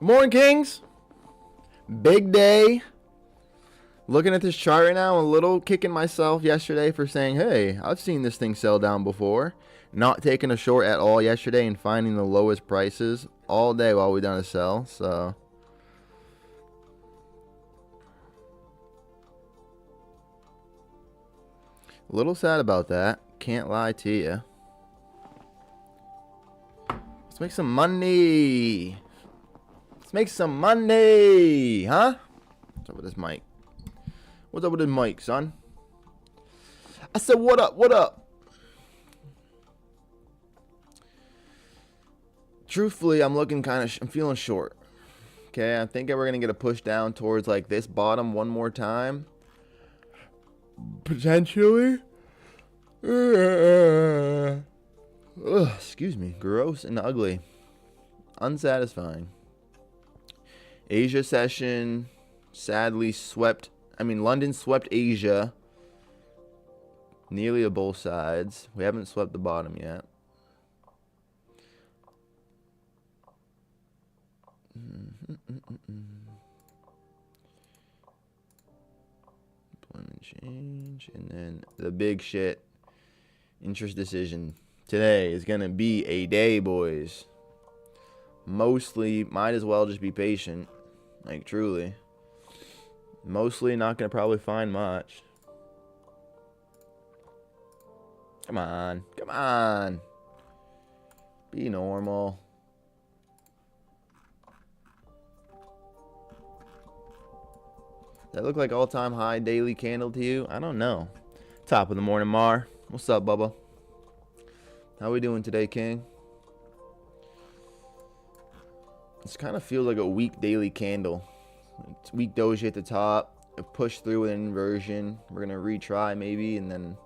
Morning, Kings. Big day. Looking at this chart right now, I'm a little kicking myself yesterday for saying, hey, I've seen this thing sell down before. Not taking a short at all yesterday and finding the lowest prices all day while we're down to sell. So a little sad about that. Can't lie to you. Let's make some money. Let's make some money, huh? What's up with this mic? What's up with this mic, son? I said, what up? What up? Truthfully, I'm feeling short. Okay, I think we're gonna get a push down towards like this bottom one more time. Potentially. Excuse me. Gross and ugly. Unsatisfying. Asia session sadly swept. London swept Asia nearly to both sides. We haven't swept the bottom yet. Employment change. And then the big shit. Interest decision. Today is going to be a day, boys. Mostly, might as well just be patient. Like, truly. Mostly not going to probably find much. Come on. Come on. Be normal. Does that look like all-time high daily candle to you? I don't know. Top of the morning, Mar. What's up, Bubba? How we doing today, King? This kind of feels like a weak daily candle. It's weak doji at the top. It pushed through with an inversion. We're going to retry maybe, and then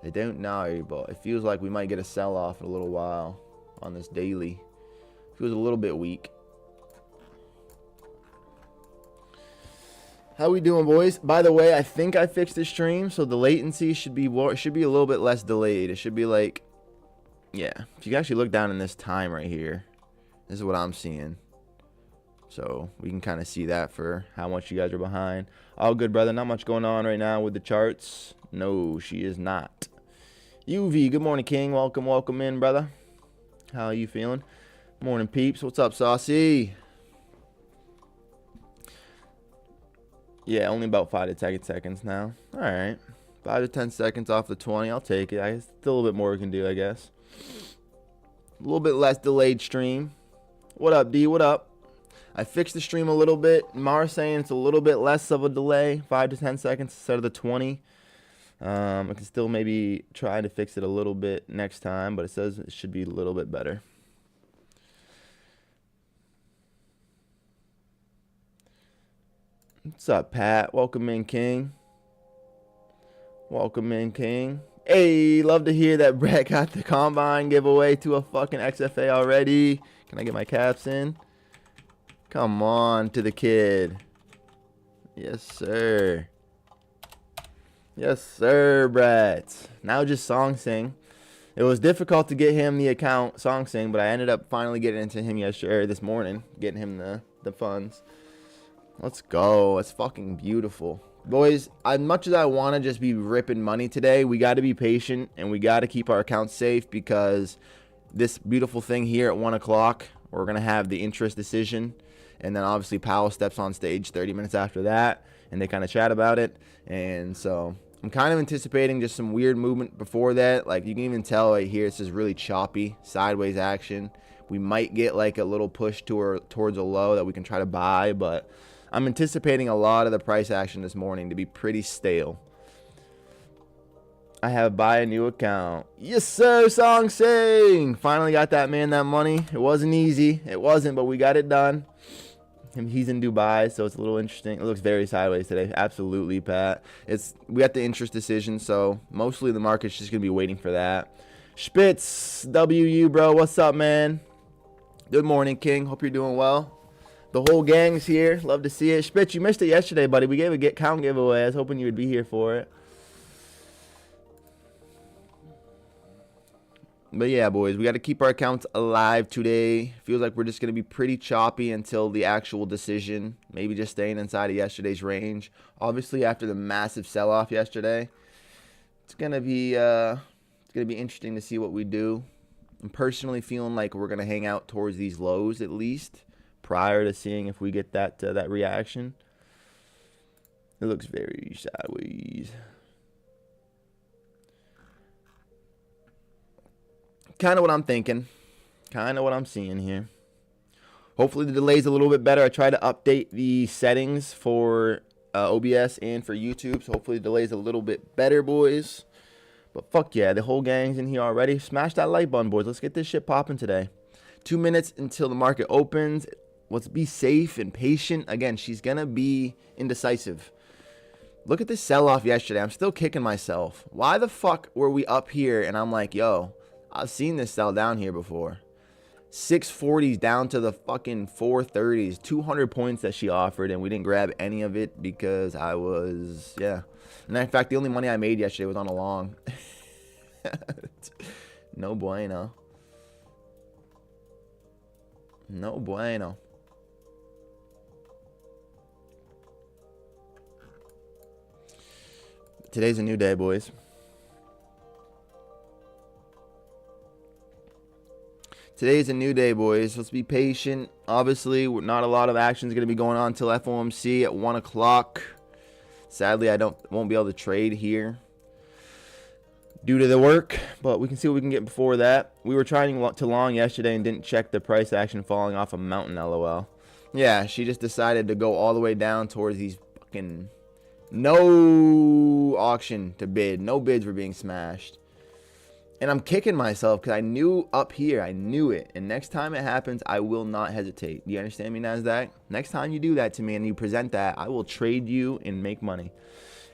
I don't know, but it feels like we might get a sell-off in a little while on this daily. Feels a little bit weak. How we doing, boys? By the way, I think I fixed the stream, so the latency should be a little bit less delayed. It should be like, yeah. If you actually look down in this time right here, this is what I'm seeing. So we can kind of see that for how much you guys are behind. All good, brother. Not much going on right now with the charts. No, she is not. UV, good morning, King. Welcome, welcome in, brother. How are you feeling? Morning, peeps. What's up, Saucy? Yeah, only about 5 to 10 seconds now. All right. 5 to 10 seconds off the 20. I'll take it. I still a little bit more we can do, I guess. A little bit less delayed stream. What up, D? What up? I fixed the stream a little bit. Mara's saying it's a little bit less of a delay. 5 to 10 seconds instead of the 20. I can still maybe try to fix it a little bit next time, but it says it should be a little bit better. What's up, Pat? Welcome in, King. Welcome in, King. Hey, love to hear that Brett got the combine giveaway to a fucking XFA already. Can I get my caps in? Come on to the kid. Yes, sir. Yes, sir, Brett. Now just Song Sing. It was difficult to get him the account Song Sing, but I ended up finally getting into him this morning, getting him the funds. Let's go. It's fucking beautiful. Boys, as much as I want to just be ripping money today, we got to be patient and we got to keep our accounts safe because this beautiful thing here at 1 o'clock, we're going to have the interest decision. And then obviously Powell steps on stage 30 minutes after that and they kind of chat about it. And so I'm kind of anticipating just some weird movement before that. Like you can even tell right here, this is really choppy, sideways action. We might get like a little push towards a low that we can try to buy, but I'm anticipating a lot of the price action this morning to be pretty stale. I have buy a new account. Yes, sir, Song Sing. Finally got that man that money. It wasn't easy. It wasn't, but we got it done. He's in Dubai, so it's a little interesting. It looks very sideways today. Absolutely, Pat. We got the interest decision, so mostly the market's just going to be waiting for that. Spitz, WU, bro. What's up, man? Good morning, King. Hope you're doing well. The whole gang's here. Love to see it. Spitz, you missed it yesterday, buddy. We gave a count giveaway. I was hoping you would be here for it. But yeah, boys, we got to keep our accounts alive today. Feels like we're just going to be pretty choppy until the actual decision. Maybe just staying inside of yesterday's range. Obviously, after the massive sell-off yesterday, it's going to be interesting to see what we do. I'm personally feeling like we're going to hang out towards these lows at least prior to seeing if we get that reaction. It looks very sideways. Kind of what I'm thinking. Kind of what I'm seeing here. Hopefully the delay's a little bit better. I try to update the settings for OBS and for YouTube. So hopefully the delay's a little bit better, boys. But fuck yeah, the whole gang's in here already. Smash that like button, boys. Let's get this shit popping today. 2 minutes until the market opens. Let's be safe and patient. Again, she's going to be indecisive. Look at this sell-off yesterday. I'm still kicking myself. Why the fuck were we up here and I'm like, yo, I've seen this sell down here before. 640s down to the fucking 430s. 200 points that she offered, and we didn't grab any of it because I was, yeah. And in fact, the only money I made yesterday was on a long. No bueno. No bueno. Today's a new day, boys. Today's a new day, boys. Let's be patient. Obviously, not a lot of action is going to be going on until FOMC at 1 o'clock. Sadly, I won't be able to trade here due to the work, but we can see what we can get before that. We were trying to long yesterday and didn't check the price action falling off a mountain, LOL. Yeah, she just decided to go all the way down towards these fucking no auction to bid. No bids were being smashed. And I'm kicking myself because I knew up here. I knew it. And next time it happens, I will not hesitate. Do you understand me, NASDAQ? Next time you do that to me and you present that, I will trade you and make money.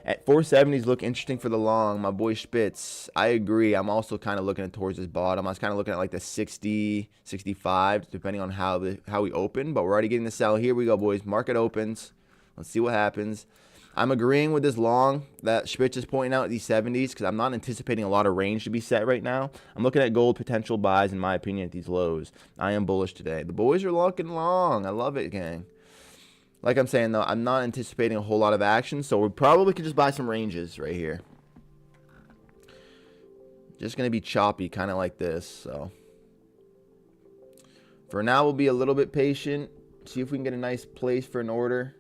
At 470s look interesting for the long. My boy Spitz, I agree. I'm also kind of looking towards this bottom. I was kind of looking at like the 60, 65, depending on how we open. But we're already getting the sell. Here we go, boys. Market opens. Let's see what happens. I'm agreeing with this long that Spitz is pointing out these 70s because I'm not anticipating a lot of range to be set right now. I'm looking at gold potential buys, in my opinion, at these lows. I am bullish today. The boys are looking long. I love it, gang. Like I'm saying, though, I'm not anticipating a whole lot of action, so we probably could just buy some ranges right here. Just going to be choppy, kind of like this. So for now, we'll be a little bit patient. See if we can get a nice place for an order.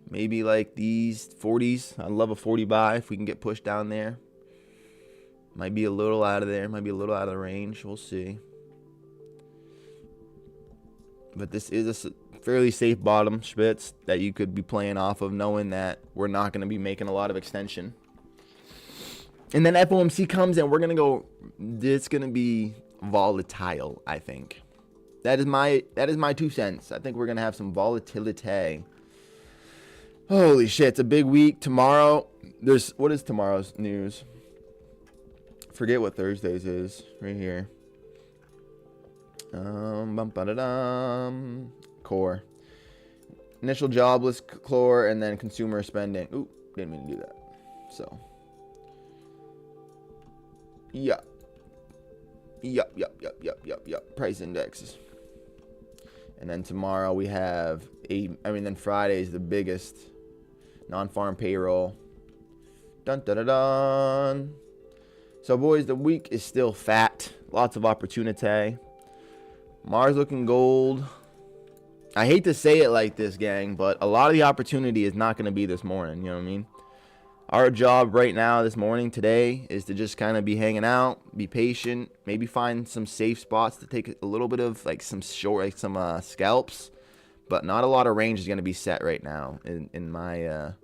Maybe like these 40s. I'd love a 40 buy if we can get pushed down there. Might be a little out of there. Might be a little out of the range. We'll see. But this is a fairly safe bottom, Spitz, that you could be playing off of, knowing that we're not going to be making a lot of extension. And then FOMC comes and we're going to go, it's going to be volatile, I think. That is my 2 cents. I think we're going to have some volatility. Holy shit, it's a big week. Tomorrow, what is tomorrow's news? Forget what Thursday's is. Right here. Core. Initial jobless core and then consumer spending. Ooh, didn't mean to do that. So. Yup. Price indexes. And then tomorrow we have then Friday is the biggest. Non-farm payroll. Dun dun dun dun. So boys, the week is still fat. Lots of opportunity. Mars looking gold. I hate to say it like this, gang, but a lot of the opportunity is not going to be this morning. You know what I mean? Our job right now, this morning, today, is to just kind of be hanging out, be patient, maybe find some safe spots to take a little bit of like some short, like some scalps. But not a lot of range is going to be set right now in my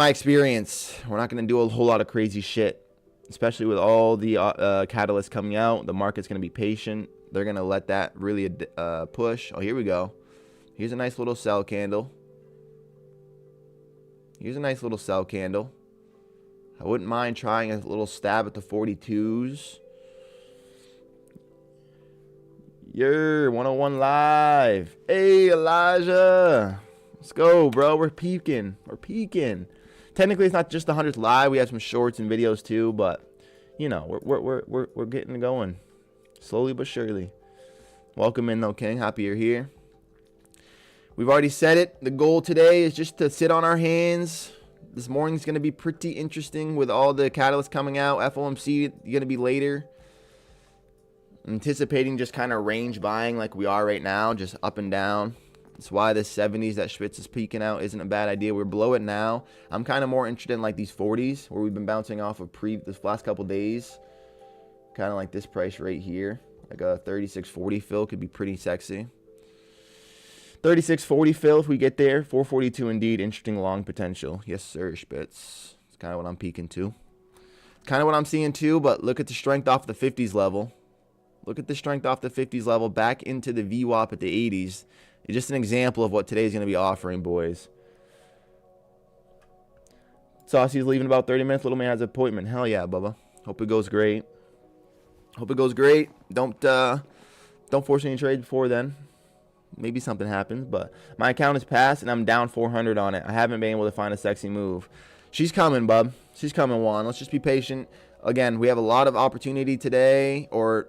experience. We're not going to do a whole lot of crazy shit, especially with all the catalysts coming out. The market's going to be patient. They're going to let that really push. Oh, here we go. Here's a nice little sell candle. Here's a nice little sell candle. I wouldn't mind trying a little stab at the 42s. You're 101 live. Hey, Elijah. Let's go, bro. We're peaking. Technically, it's not just the 100th live. We have some shorts and videos too, but you know, we're getting going slowly but surely. Welcome in though, King. Happy you're here. We've already said it. The goal today is just to sit on our hands. This morning's going to be pretty interesting with all the catalysts coming out. FOMC going to be later. Anticipating just kind of range buying like we are right now, just up and down. That's why the 70s that Schwitz is peaking out isn't a bad idea. We're below it now. I'm kind of more interested in like these 40s where we've been bouncing off of this last couple days. Kind of like this price right here. Like a 36.40 fill could be pretty sexy. 36.40 fill if we get there. 442 indeed. Interesting long potential. Yes, sir, Spitz. It's kind of what I'm peeking to. Kind of what I'm seeing too, but look at the strength off the 50s level. Look at the strength off the 50s level back into the VWAP at the 80s. It's just an example of what today's going to be offering, boys. Saucy's leaving about 30 minutes. Little man has an appointment. Hell yeah, Bubba. Hope it goes great. Hope it goes great. Don't force any trades before then. Maybe something happens, but my account is passed and I'm down 400 on it. I haven't been able to find a sexy move. She's coming, bub. She's coming, Juan. Let's just be patient. Again, we have a lot of opportunity today, or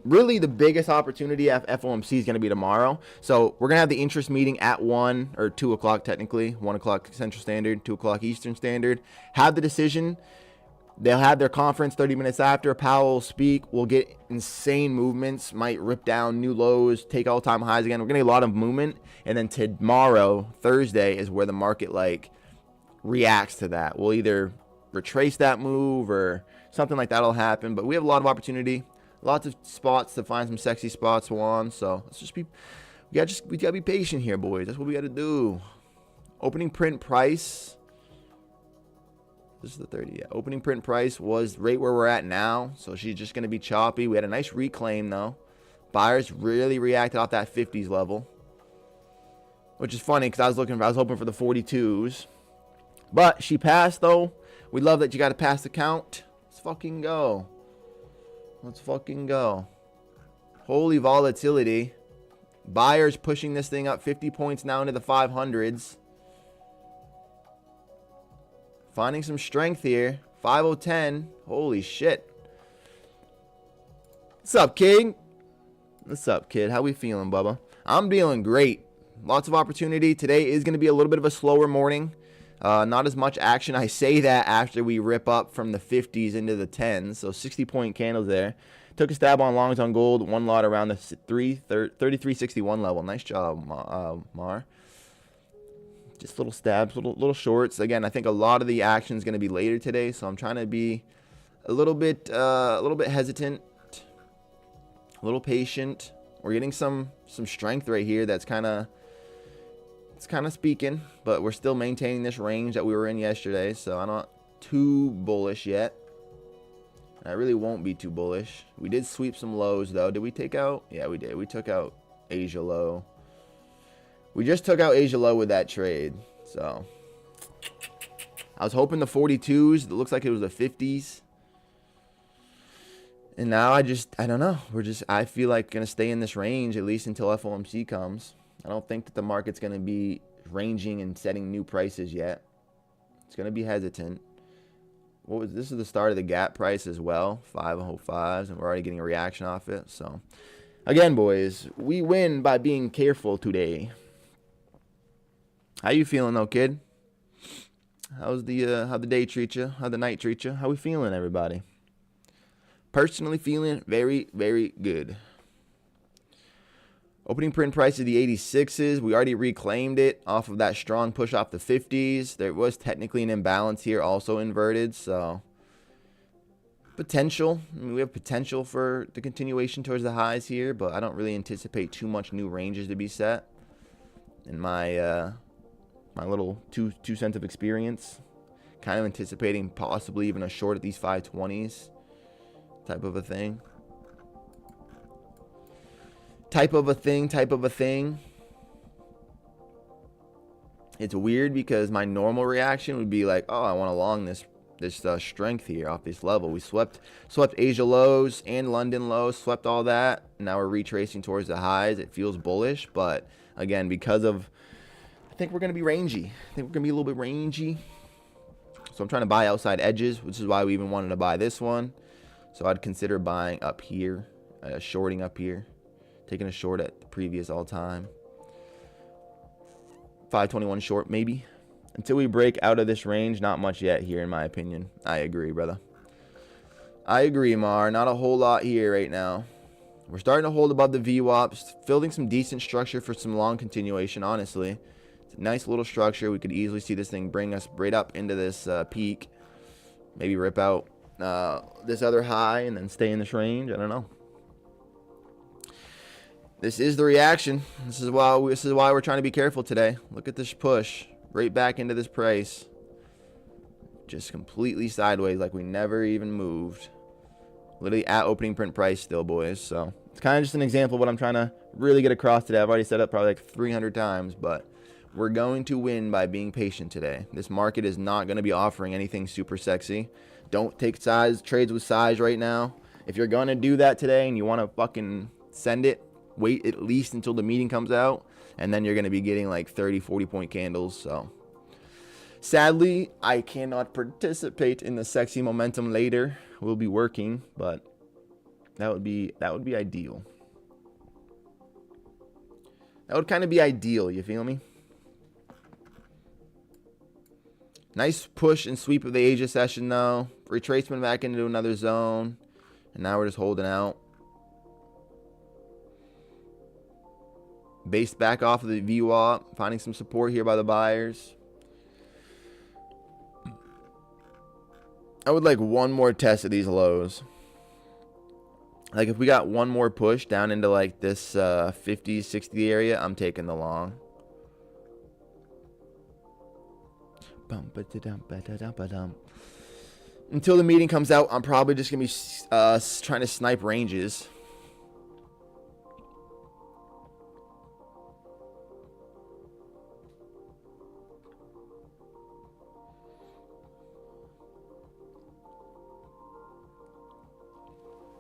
really the biggest opportunity at FOMC is going to be tomorrow. So we're going to have the interest meeting at 1 or 2 o'clock technically. 1 o'clock Central Standard, 2 o'clock Eastern Standard. Have the decision. They'll have their conference 30 minutes after. Powell will speak. We'll get insane movements. Might rip down new lows, take all-time highs again. We're going to get a lot of movement. And then tomorrow, Thursday, is where the market like reacts to that. We'll either retrace that move or something like that will happen. But we have a lot of opportunity. Lots of spots to find some sexy spots, Juan. So let's just be, we gotta be patient here, boys. That's what we gotta do. Opening print price. This is the 30. Yeah, opening print price was right where we're at now. So she's just gonna be choppy. We had a nice reclaim though. Buyers really reacted off that 50s level, which is funny because I was hoping for the 42s, but she passed though. We love that you got to pass the count. Let's fucking go. Let's fucking go. Holy volatility. Buyers pushing this thing up 50 points now into the 500s. Finding some strength here. 5010. Holy shit. What's up, King? What's up, kid? How we feeling, Bubba? I'm feeling great. Lots of opportunity. Today is going to be a little bit of a slower morning. Not as much action. I say that after we rip up from the 50s into the 10s. So 60-point candles there. Took a stab on longs on gold. One lot around the 33.61 level. Nice job, Mar. Just little stabs, little shorts. Again, I think a lot of the action is going to be later today. So I'm trying to be a little bit hesitant, a little patient. We're getting some strength right here. That's kind of speaking, but we're still maintaining this range that we were in yesterday, so I'm not too bullish yet. I really won't be too bullish. We did sweep some lows, though. Did we take out? Yeah, we did. We took out Asia low. We just took out Asia low with that trade, so I was hoping the 42s. It looks like it was the 50s. And now I don't know. I feel like going to stay in this range at least until FOMC comes. I don't think that the market's going to be ranging and setting new prices yet. It's going to be hesitant. This is the start of the gap price as well. 505s, and we're already getting a reaction off it. So, again, boys, we win by being careful today. How you feeling, though, kid? How'd the day treat you? How'd the night treat you? How we feeling, everybody? Personally feeling very, very good. Opening print price of the 86s. We already reclaimed it off of that strong push off the 50s. There was technically an imbalance here, also inverted. So potential. I mean, we have potential for the continuation towards the highs here, but I don't really anticipate too much new ranges to be set. In my my little two cents of experience, kind of anticipating possibly even a short at these 520s type of a thing. Type of a thing. It's weird because my normal reaction would be like, oh, I want to long this strength here off this level. We swept Asia lows and London lows, swept all that. Now we're retracing towards the highs. It feels bullish, but again, because of, I think we're going to be rangy. I think we're going to be a little bit rangy. So I'm trying to buy outside edges, which is why we even wanted to buy this one. So I'd consider buying up here, shorting up here, taking a short at the previous all-time. 521 short maybe. Until we break out of this range, not much yet here in my opinion. I agree, brother. I agree, Mar. Not a whole lot here right now. We're starting to hold above the VWAP, building some decent structure for some long continuation, honestly. It's a nice little structure. We could easily see this thing bring us right up into this peak. Maybe rip out this other high and then stay in this range. I don't know. This is the reaction. This is why we're trying to be careful today. Look at this push right back into this price. Just completely sideways, like we never even moved. Literally at opening print price still, boys. So it's kind of just an example of what I'm trying to really get across today. I've already said it probably like 300 times, but we're going to win by being patient today. This market is not going to be offering anything super sexy. Don't take trades with size right now. If you're going to do that today and you want to fucking send it, wait at least until the meeting comes out, and then you're going to be getting like 30, 40 point candles. So sadly, I cannot participate in the sexy momentum later. We'll be working, but that would be ideal. That would kind of be ideal, you feel me? Nice push and sweep of the Asia session though. Retracement back into another zone. And now we're just holding out. Base back off of the VWAP. Finding some support here by the buyers. I would like one more test of these lows. Like if we got one more push down into like this 50, 60 area, I'm taking the long. Until the meeting comes out, I'm probably just going to be trying to snipe ranges.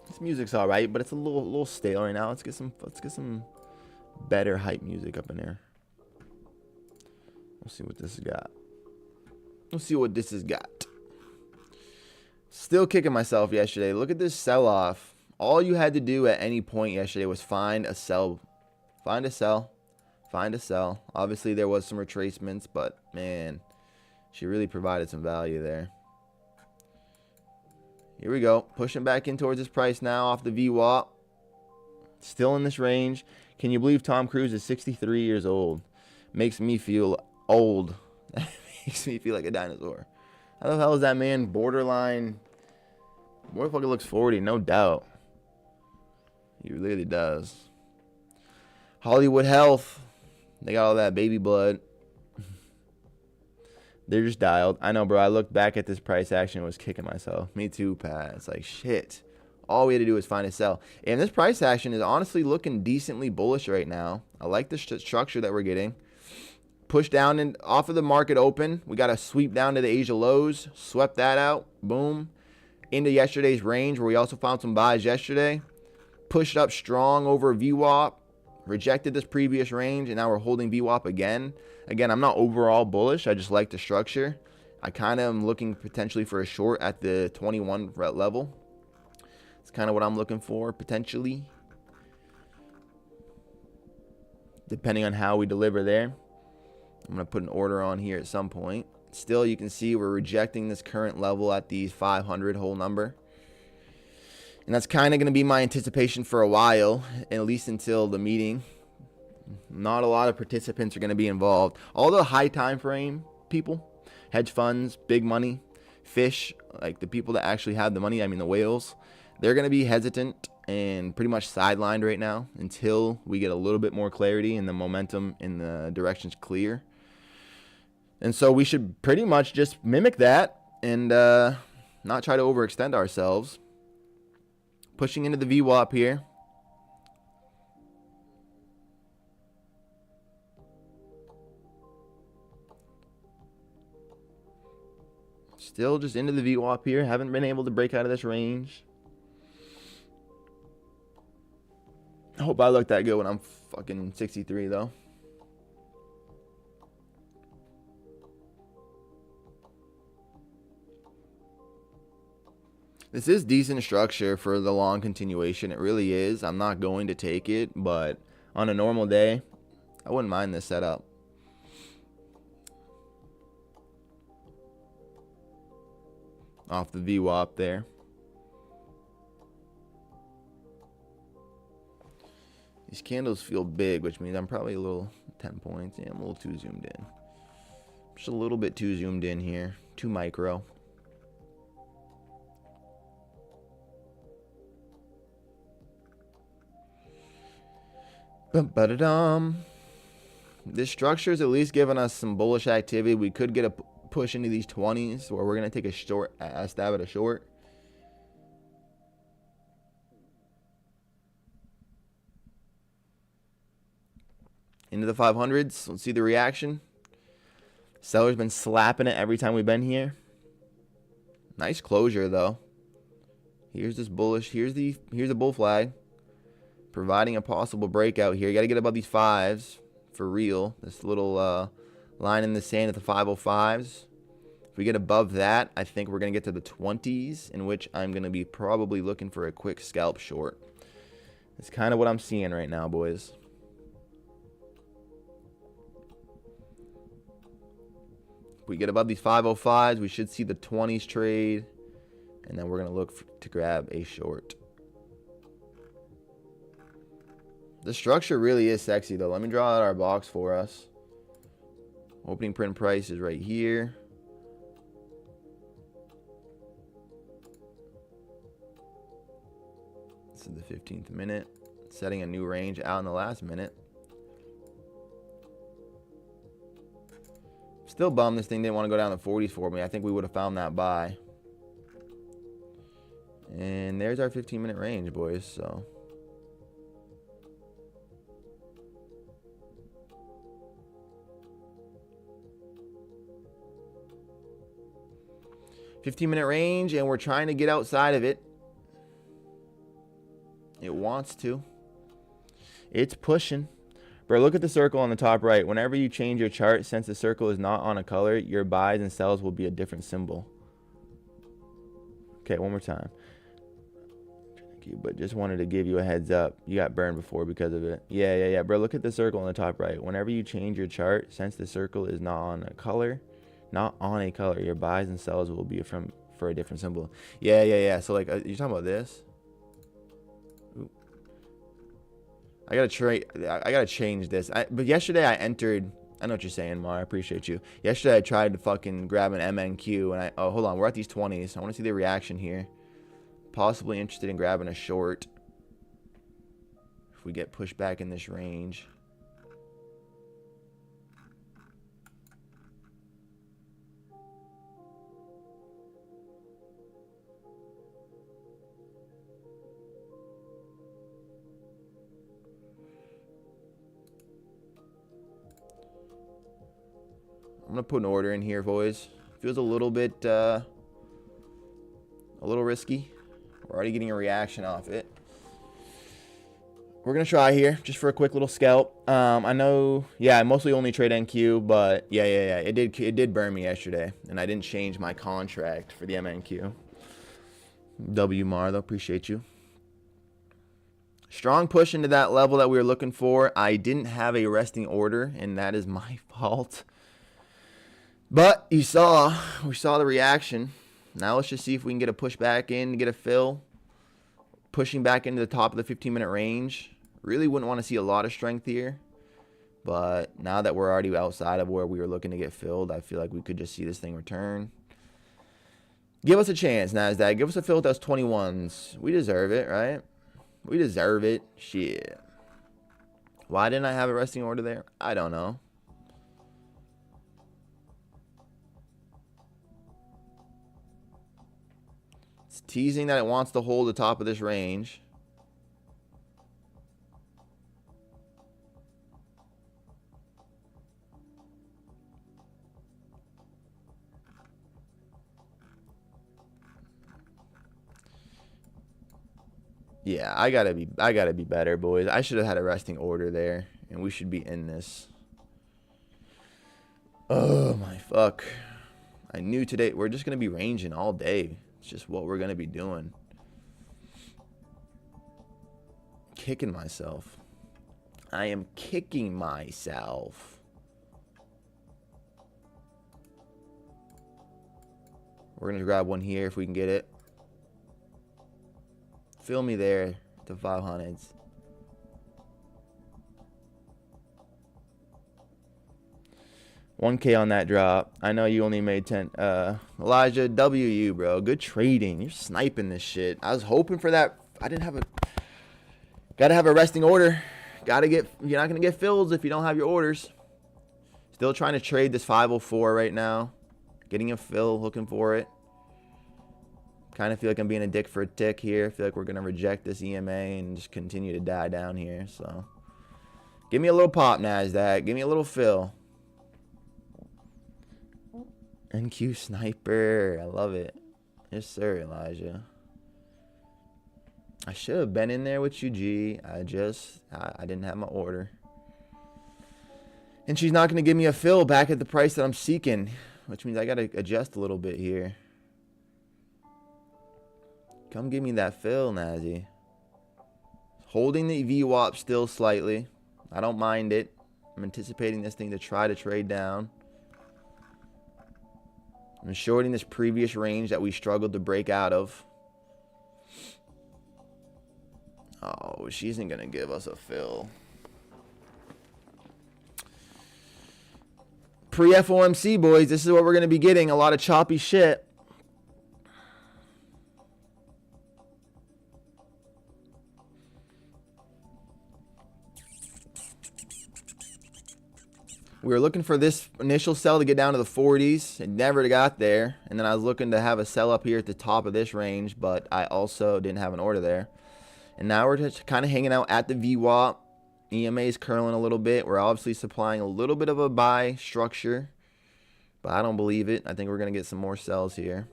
This music's all right, but it's a little stale right now. Let's get some better hype music up in there. Let's see what this has got. Let's see what this has got. Still kicking myself yesterday. Look at this sell-off. All you had to do at any point yesterday was find a sell. Find a sell. Find a sell. Obviously, there was some retracements, but, man, she really provided some value there. Here we go. Pushing back in towards this price now off the VWAP. Still in this range. Can you believe Tom Cruise is 63 years old? Makes me feel old. Makes me feel like a dinosaur. How the hell is that man borderline? Motherfucker looks 40, no doubt. He really does. Hollywood Health. They got all that baby blood. They're just dialed. I know, bro. I looked back at this price action and was kicking myself. Me too, Pat. It's like, shit. All we had to do is find a sell. And this price action is honestly looking decently bullish right now. I like the structure that we're getting. Push down and off of the market open. We got a sweep down to the Asia lows. Swept that out. Boom. Into yesterday's range where we also found some buys yesterday. Pushed up strong over VWAP. Rejected this previous range, and now we're holding VWAP again. Again, I'm not overall bullish. I just like the structure. I kind of am looking potentially for a short at the 21 level. It's kind of what I'm looking for, potentially. Depending on how we deliver there. I'm going to put an order on here at some point. Still, you can see we're rejecting this current level at the 500 whole number. And that's kind of going to be my anticipation for a while, at least until the meeting. Not a lot of participants are going to be involved. All the high time frame people, hedge funds, big money, fish, like the people that actually have the money, I mean the whales, they're going to be hesitant and pretty much sidelined right now until we get a little bit more clarity and the momentum in the direction's clear. And so we should pretty much just mimic that and not try to overextend ourselves. Pushing into the VWAP here. Still just into the VWAP here. Haven't been able to break out of this range. I hope I look that good when I'm fucking 63 though. This is decent structure for the long continuation. It really is. I'm not going to take it, but on a normal day, I wouldn't mind this setup. Off the VWAP there. These candles feel big, which means I'm probably a little 10 points. Yeah, I'm a little too zoomed in. Just a little bit too zoomed in here. Too micro. Ba-da-dum. This structure is at least giving us some bullish activity. We could get a push into these 20s where we're going to take a stab at a short. Into the 500s. Let's see the reaction. Seller's been slapping it every time we've been here. Nice closure though. Here's this bullish. Here's the bull flag. Providing a possible breakout here. You got to get above these 5s for real. This little line in the sand at the 505s. If we get above that, I think we're going to get to the 20s, in which I'm going to be probably looking for a quick scalp short. That's kind of what I'm seeing right now, boys. If we get above these 505s, we should see the 20s trade, and then we're going to look to grab a short. The structure really is sexy, though. Let me draw out our box for us. Opening print price is right here. This is the 15th minute. Setting a new range out in the last minute. Still bummed this thing didn't want to go down the 40s for me. I think we would have found that buy. And there's our 15-minute range, boys. So 15-minute range, and we're trying to get outside of it. It wants to. It's pushing. Bro, look at the circle on the top right. Whenever you change your chart, since the circle is not on a color, your buys and sells will be a different symbol. Okay, one more time. Thank you, but just wanted to give you a heads up. You got burned before because of it. Yeah. Bro, look at the circle on the top right. Whenever you change your chart, since the circle is not on a color, your buys and sells will be for a different symbol. Yeah. So like, you're talking about this? Ooh. I gotta change this. But yesterday I entered. I know what you're saying, Mar. I appreciate you. Yesterday I tried to fucking grab an MNQ, and oh, hold on, we're at these 20s. I want to see the reaction here. Possibly interested in grabbing a short if we get pushed back in this range. I'm gonna put an order in here, boys. Feels a little bit, a little risky. We're already getting a reaction off it. We're gonna try here, just for a quick little scalp. I know, yeah, I mostly only trade NQ, but yeah. It did burn me yesterday, and I didn't change my contract for the MNQ. WMAR though, appreciate you. Strong push into that level that we were looking for. I didn't have a resting order, and that is my fault. But we saw the reaction. Now let's just see if we can get a push back in to get a fill. Pushing back into the top of the 15-minute range. Really wouldn't want to see a lot of strength here. But now that we're already outside of where we were looking to get filled, I feel like we could just see this thing return. Give us a chance, NASDAQ. Give us a fill with those 21s. We deserve it, right? We deserve it. Shit. Why didn't I have a resting order there? I don't know. It's teasing that it wants to hold the top of this range. Yeah, I gotta be better, boys. I should have had a resting order there, and we should be in this. Oh my fuck. I knew today we're just gonna be ranging all day. It's just what we're going to be doing. Kicking myself. I am kicking myself. We're going to grab one here if we can get it. Fill me there to 500s. $1K on that drop. I know you only made 10. Elijah, WU, bro. Good trading. You're sniping this shit. I was hoping for that. I didn't have a... Gotta have a resting order. Gotta get... You're not gonna get fills if you don't have your orders. Still trying to trade this 504 right now. Getting a fill, looking for it. Kind of feel like I'm being a dick for a tick here. I feel like we're gonna reject this EMA and just continue to die down here. So, give me a little pop, NASDAQ. Give me a little fill. NQ sniper. I love it. Yes, sir, Elijah. I should have been in there with you, G. I didn't have my order. And she's not going to give me a fill back at the price that I'm seeking, which means I got to adjust a little bit here. Come give me that fill, Nazi. Holding the VWAP still slightly. I don't mind it. I'm anticipating this thing to try to trade down. I'm shorting this previous range that we struggled to break out of. Oh, she isn't going to give us a fill. Pre-FOMC, boys. This is what we're going to be getting. A lot of choppy shit. We were looking for this initial sell to get down to the 40s. It never got there. And then I was looking to have a sell up here at the top of this range, but I also didn't have an order there. And now we're just kind of hanging out at the VWAP. EMA is curling a little bit. We're obviously supplying a little bit of a buy structure, but I don't believe it. I think we're going to get some more sells here.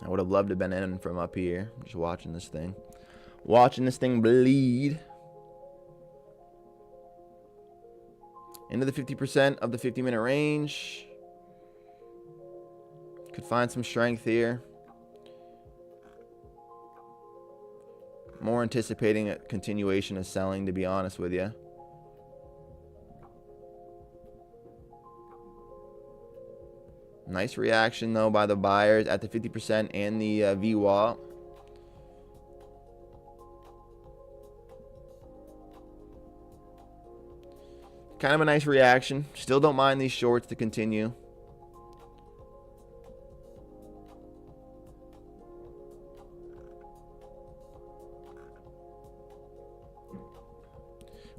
I would have loved to have been in from up here. Just watching this thing. Watching this thing bleed. Into the 50% of the 50-minute range. Could find some strength here. More anticipating a continuation of selling, to be honest with you. Nice reaction, though, by the buyers at the 50% and the VWAP. Kind of a nice reaction. Still don't mind these shorts to continue.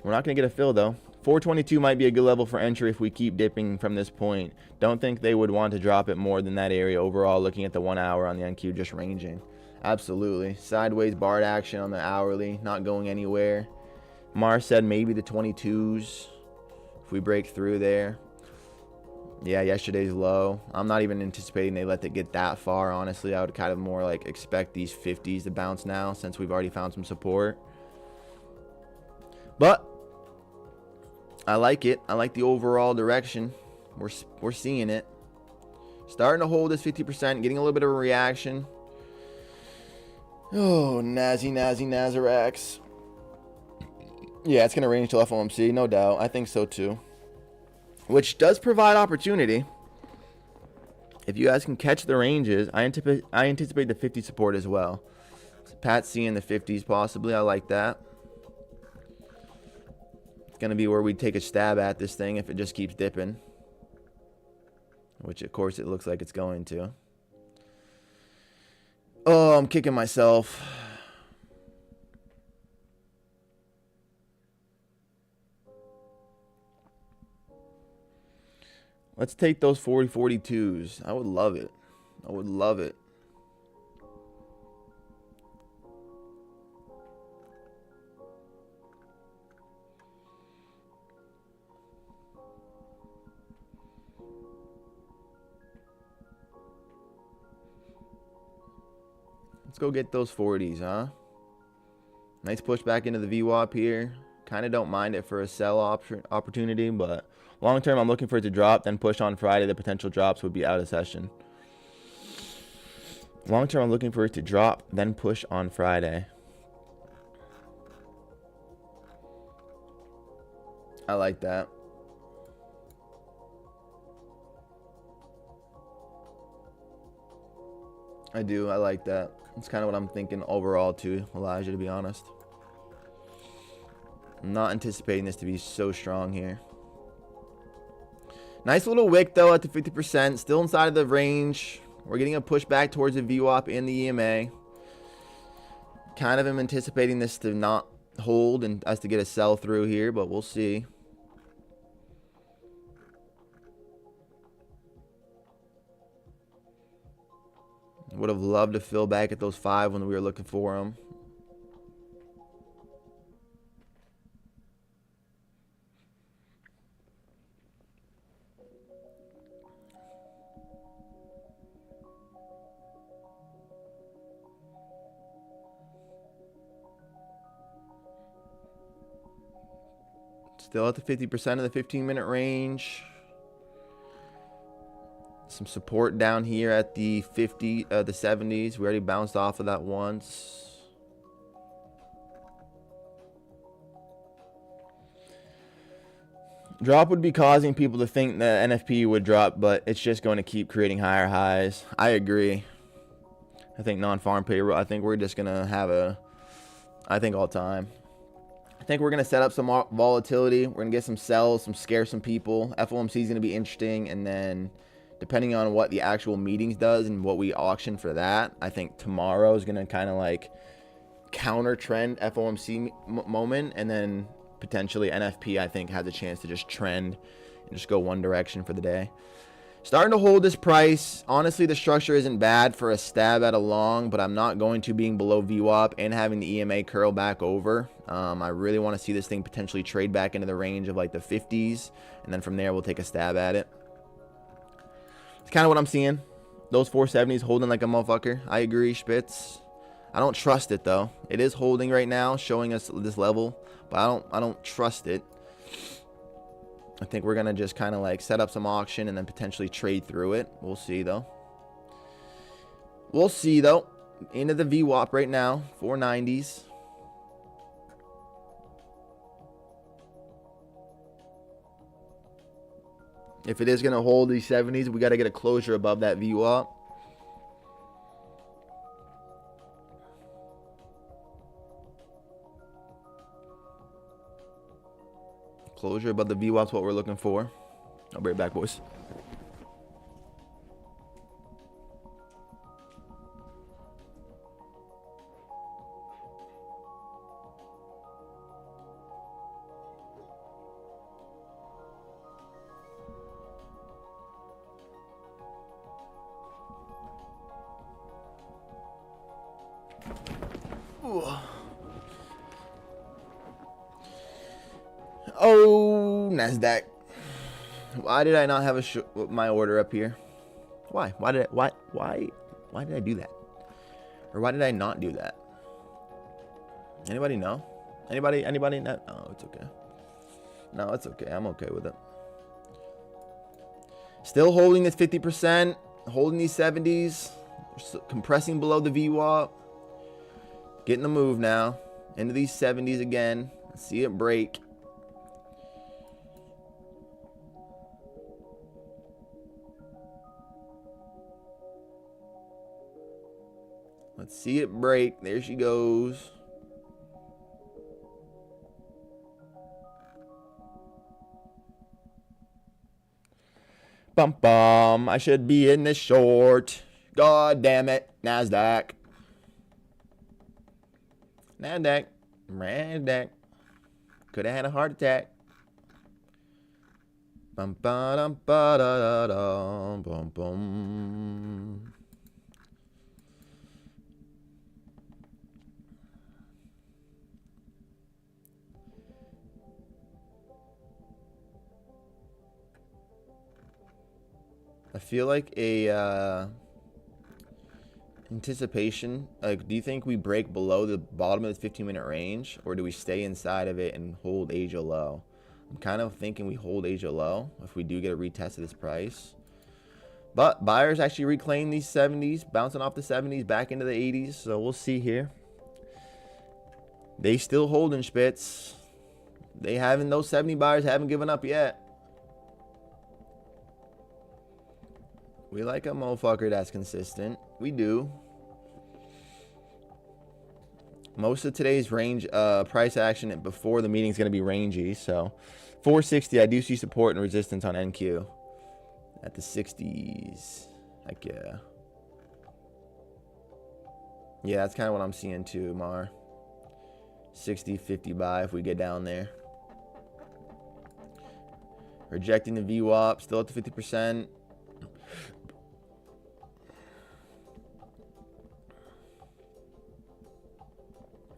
We're not going to get a fill, though. 422 might be a good level for entry if we keep dipping from this point. Don't think they would want to drop it more than that area overall, looking at the 1 hour on the NQ just ranging. Absolutely. Sideways barred action on the hourly, not going anywhere. Mars said maybe the 22s if we break through there. Yeah, yesterday's low. I'm not even anticipating they let it get that far, honestly. I would kind of more like expect these 50s to bounce now since we've already found some support. But I like it. I like the overall direction. We're seeing it. Starting to hold this 50%, getting a little bit of a reaction. Oh, Nazarax. Yeah, it's going to range till FOMC, no doubt. I think so too. Which does provide opportunity. If you guys can catch the ranges, I anticipate the 50 support as well. So Pat's seeing the 50s possibly. I like that. Going to be where we take a stab at this thing if it just keeps dipping, which of course it looks like it's going to. Oh, I'm kicking myself. Let's take those 40-42s. I would love it. I would love it. Let's go get those 40s, huh? Nice push back into the VWAP here. Kind of don't mind it for a sell opportunity, but long term I'm looking for it to drop, then push on Friday. The potential drops would be out of session. Long term, I'm looking for it to drop, then push on Friday. I like that. I do. I like that. It's kind of what I'm thinking overall too, Elijah, to be honest. I'm not anticipating this to be so strong here. Nice little wick, though, at the 50%. Still inside of the range. We're getting a push back towards the VWAP and the EMA. Kind of am anticipating this to not hold and us to get a sell through here, but we'll see. Would have loved to fill back at those 5 when we were looking for them. Still at the 50% of the 15-minute range. Some support down here at the 70s. We already bounced off of that once. Drop would be causing people to think that NFP would drop, but it's just going to keep creating higher highs. I agree. I think non-farm payroll, I think we're just going to have I think all time. I think we're going to set up some volatility. We're going to get some sells, scare some people. FOMC is going to be interesting. And then depending on what the actual meetings does and what we auction for that, I think tomorrow is going to kind of like counter trend FOMC moment. And then potentially NFP, I think, has a chance to just trend and just go one direction for the day. Starting to hold this price. Honestly, the structure isn't bad for a stab at a long, but I'm not going to being below VWAP and having the EMA curl back over. I really want to see this thing potentially trade back into the range of like the 50s, and then from there we'll take a stab at it. It's kind of what I'm seeing. Those 470s holding like a motherfucker. I agree, Spitz. I don't trust it though. It is holding right now, showing us this level, but I don't trust it. I think we're going to just kind of like set up some auction and then potentially trade through it. We'll see, though. We'll see, though. Into the VWAP right now. 490s. If it is going to hold these 70s, we got to get a closure above that VWAP. Closure above the VWAP is what we're looking for. I'll be right back, boys. Ooh. Oh, NASDAQ. Why did I not have my order up here? Why? Why did I do that? Or why did I not do that? Anybody know? Anybody know? Oh, it's okay. No, it's okay. I'm okay with it. Still holding this 50%, holding these 70s, compressing below the VWAP. Getting the move now into these 70s again. See it break. Let's see it break. There she goes. Bum bum. I should be in this short. God damn it. NASDAQ. NASDAQ. Could have had a heart attack. Bum ba dum ba da da dum bum bum. I feel like a anticipation. Like, do you think we break below the bottom of the 15-minute range, or do we stay inside of it and hold Asia low? I'm kind of thinking we hold Asia low if we do get a retest of this price. But buyers actually reclaim these 70s, bouncing off the 70s back into the 80s. So we'll see here. They still holding Spitz. They haven't, those 70 buyers haven't given up yet. We like a motherfucker that's consistent. We do. Most of today's range price action before the meeting is going to be rangy. So 460, I do see support and resistance on NQ at the 60s. Heck yeah. Yeah, that's kind of what I'm seeing too, Mar. 60, 50 buy if we get down there. Rejecting the VWAP, still at the 50%.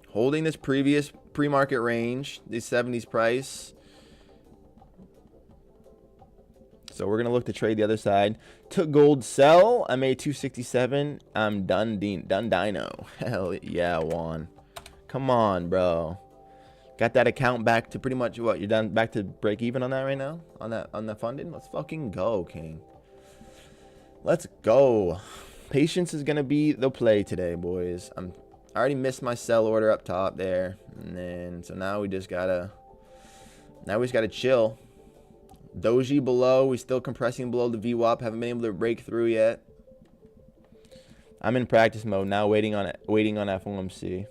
Holding this previous pre-market range, the 70s price. So we're going to look to trade the other side. Took gold sell. I made 267. I'm done dino. Hell yeah, Juan. Come on, bro. Got that account back to pretty much what? You're done back to break even on that right now? On the funding? Let's fucking go, King. Let's go. Patience is going to be the play today, boys. I already missed my sell order up top there. And then, so now we just gotta chill. Doji below. We still compressing below the VWAP. Haven't been able to break through yet. I'm in practice mode now, waiting on FOMC.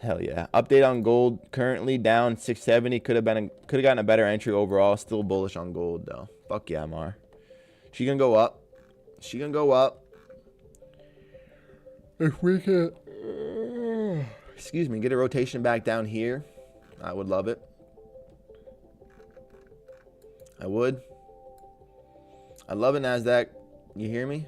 Hell yeah. Update on gold. Currently down 670. Could have gotten a better entry overall. Still bullish on gold though. Fuck yeah, Mar. She gonna go up. She gonna go up. If we can, excuse me, get a rotation back down here, I would love it. I would. I love it, NASDAQ. You hear me?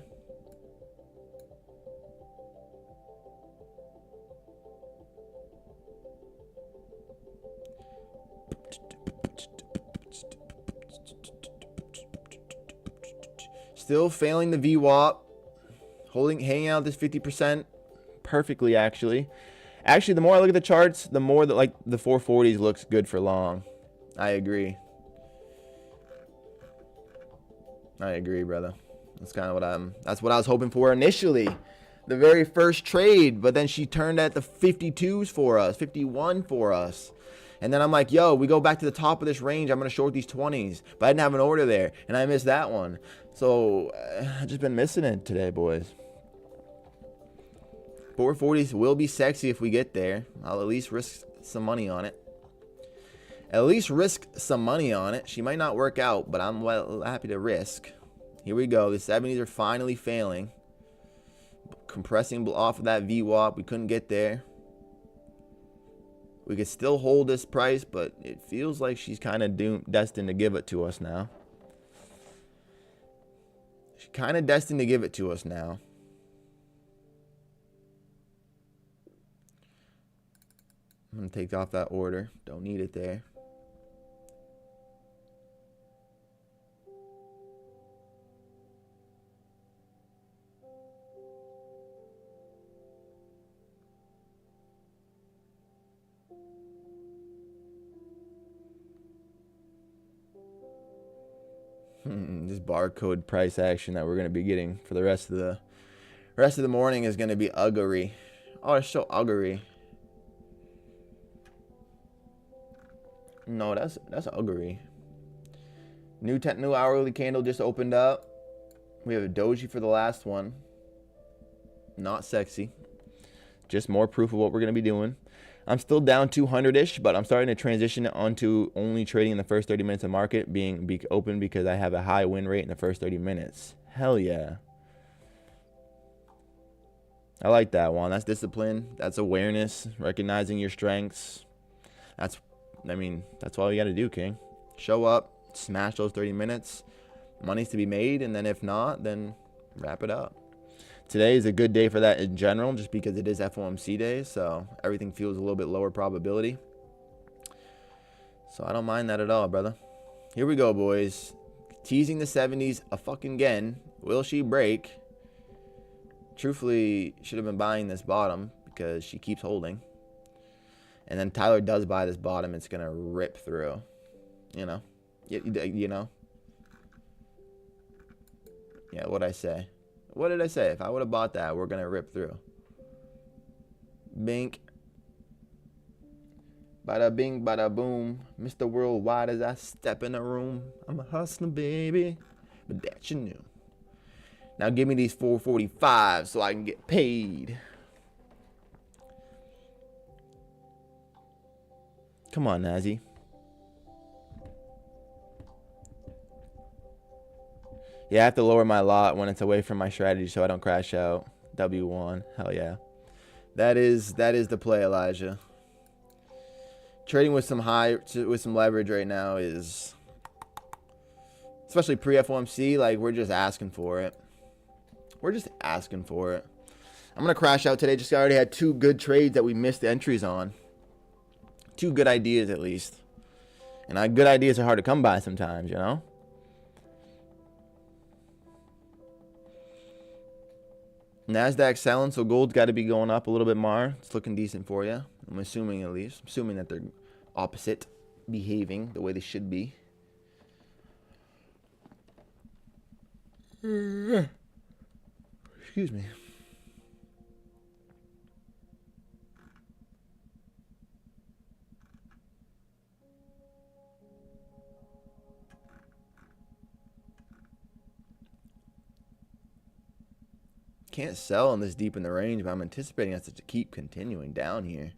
Still failing the VWAP. Hanging out this 50% perfectly, actually. Actually, the more I look at the charts, the more that like the 440s looks good for long. I agree. I agree, brother. That's kind of that's what I was hoping for initially. The very first trade, but then she turned at the 52s for us, 51 for us. And then I'm like, yo, we go back to the top of this range. I'm going to short these 20s. But I didn't have an order there, and I missed that one. So I've just been missing it today, boys. 440s will be sexy if we get there. I'll at least risk some money on it. She might not work out, but I'm well happy to risk. Here we go. The 70s are finally failing. Compressing off of that VWAP. We couldn't get there. We could still hold this price, but it feels like she's kind of destined to give it to us now. She's kind of destined to give it to us now. I'm going to take off that order. Don't need it there. This barcode price action that we're going to be getting for the rest of the morning is going to be ugly. Oh, it's so ugly. No, that's ugly. New hourly candle just opened up. We have a doji for the last one. Not sexy. Just more proof of what we're going to be doing. I'm still down 200-ish, but I'm starting to transition onto only trading in the first 30 minutes of market being open because I have a high win rate in the first 30 minutes. Hell yeah. I like that one. That's discipline. That's awareness. Recognizing your strengths. That's all you got to do, King. Show up. Smash those 30 minutes. Money's to be made, and then if not, then wrap it up. Today is a good day for that in general, just because it is FOMC day, so everything feels a little bit lower probability. So I don't mind that at all, brother. Here we go, boys. Teasing the 70s a fucking again. Will she break? Truthfully, should have been buying this bottom because she keeps holding. And then Tyler does buy this bottom, it's going to rip through. You know? You know? Yeah, what'd I say? What did I say? If I would have bought that, we're going to rip through. Bink. Bada bing, bada boom. Mr. Worldwide as I step in the room. I'm a hustler, baby. But that you knew. Now give me these 445 so I can get paid. Come on, Nazi. Yeah, I have to lower my lot when it's away from my strategy so I don't crash out. W1. Hell yeah. That is the play, Elijah. Trading with some leverage right now is, especially pre-FOMC, like we're just asking for it. We're just asking for it. I'm going to crash out today. Just already had 2 good trades that we missed the entries on. 2 good ideas at least. And good ideas are hard to come by sometimes, you know? NASDAQ selling, so gold's got to be going up a little bit more. It's looking decent for you. I'm assuming at least. I'm assuming that they're opposite behaving the way they should be. Excuse me. Can't sell on this deep in the range, but I'm anticipating us to keep continuing down here.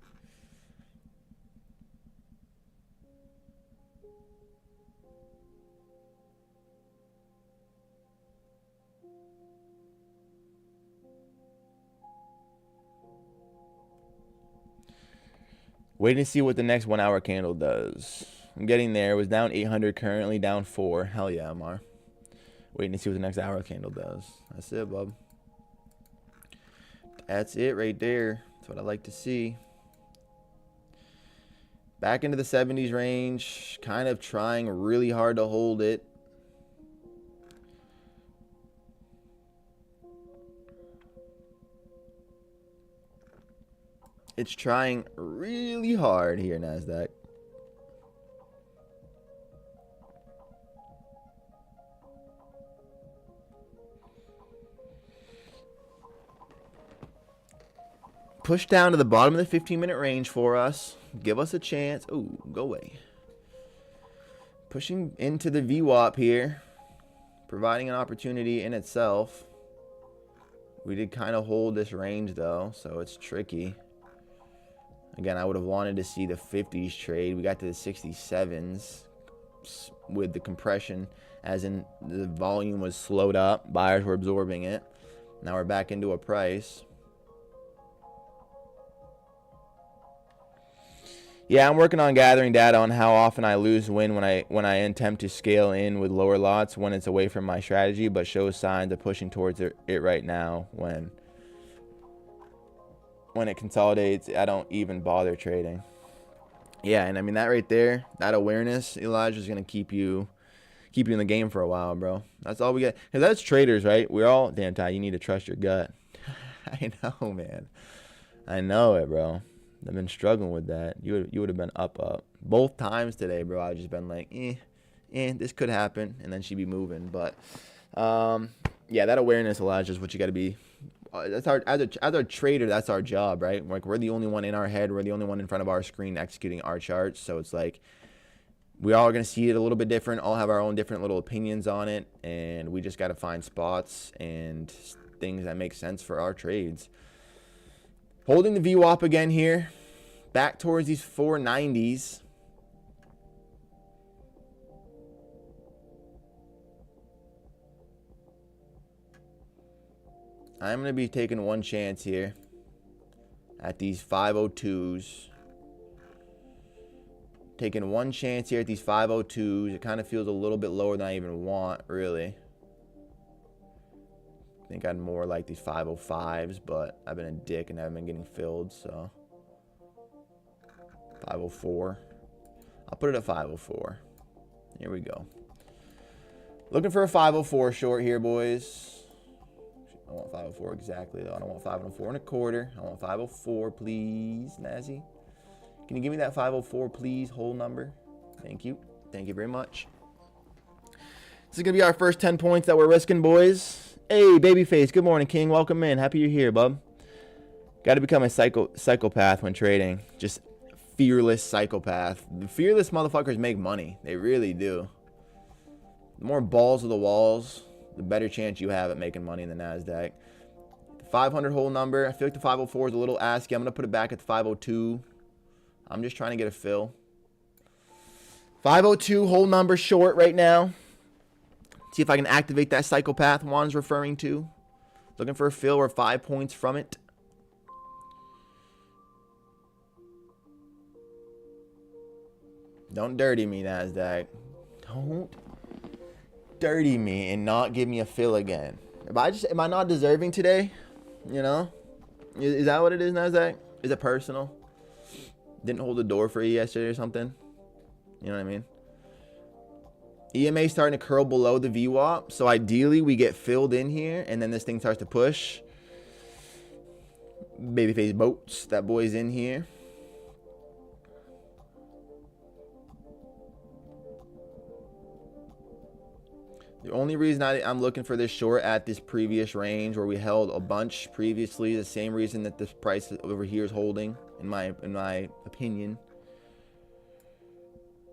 Waiting to see what the next 1 hour candle does. I'm getting there. It was down 800, currently down 4. Hell yeah, Mar. Waiting to see what the next hour candle does. That's it, bub. That's it right there. That's what I like to see. Back into the 70s range. Kind of trying really hard to hold it. It's trying really hard here, NASDAQ. Push down to the bottom of the 15-minute range for us. Give us a chance. Ooh, go away. Pushing into the VWAP here. Providing an opportunity in itself. We did kind of hold this range, though, so it's tricky. Again, I would have wanted to see the 50s trade. We got to the 67s with the compression, as in the volume was slowed up. Buyers were absorbing it. Now we're back into a price. Yeah, I'm working on gathering data on how often I lose win when I attempt to scale in with lower lots when it's away from my strategy, but shows signs of pushing towards it right now. When it consolidates, I don't even bother trading. Yeah, and I mean that right there, that awareness, Elijah, is gonna keep you in the game for a while, bro. That's all we get. Cause that's traders, right? We're all damn Ty. You need to trust your gut. I know, man. I know it, bro. I've been struggling with that. You would have been up both times today, bro. I've just been like, this could happen, and then she'd be moving. But yeah, that awareness, Elijah, is what you got to be. That's our as a trader. That's our job, right? Like we're the only one in our head. We're the only one in front of our screen executing our charts. So it's like we all are gonna see it a little bit different. All have our own different little opinions on it, and we just got to find spots and things that make sense for our trades. Holding the VWAP again here, back towards these 490s. I'm going to be taking one chance here at these 502s. Taking one chance here at these 502s. It kind of feels a little bit lower than I even want, really. I think I'd more like these 505s, but I've been a dick and haven't been getting filled, so 504. I'll put it at 504. Here we go. Looking for a 504 short here, boys. I want 504 exactly, though. I don't want 504 and a quarter. I want 504, please, Nazi. Can you give me that 504, please, whole number? Thank you. Thank you very much. This is going to be our first 10 points that we're risking, boys. Hey, Babyface. Good morning, King. Welcome in. Happy you're here, bub. Got to become a psychopath when trading. Just fearless psychopath. The fearless motherfuckers make money. They really do. The more balls of the walls, the better chance you have at making money in the NASDAQ. The 500 whole number. I feel like the 504 is a little asky. I'm going to put it back at the 502. I'm just trying to get a fill. 502 whole number short right now. See if I can activate that psychopath Juan's referring to. Looking for a fill or 5 points from it. Don't dirty me, NASDAQ. Don't dirty me and not give me a fill again. Am I not deserving today? You know? Is that what it is, NASDAQ? Is it personal? Didn't hold the door for you yesterday or something? You know what I mean? EMA starting to curl below the VWAP. So ideally we get filled in here and then this thing starts to push. Babyface boats. That boy's in here. The only reason I'm looking for this short at this previous range where we held a bunch previously, the same reason that this price over here is holding, in my opinion.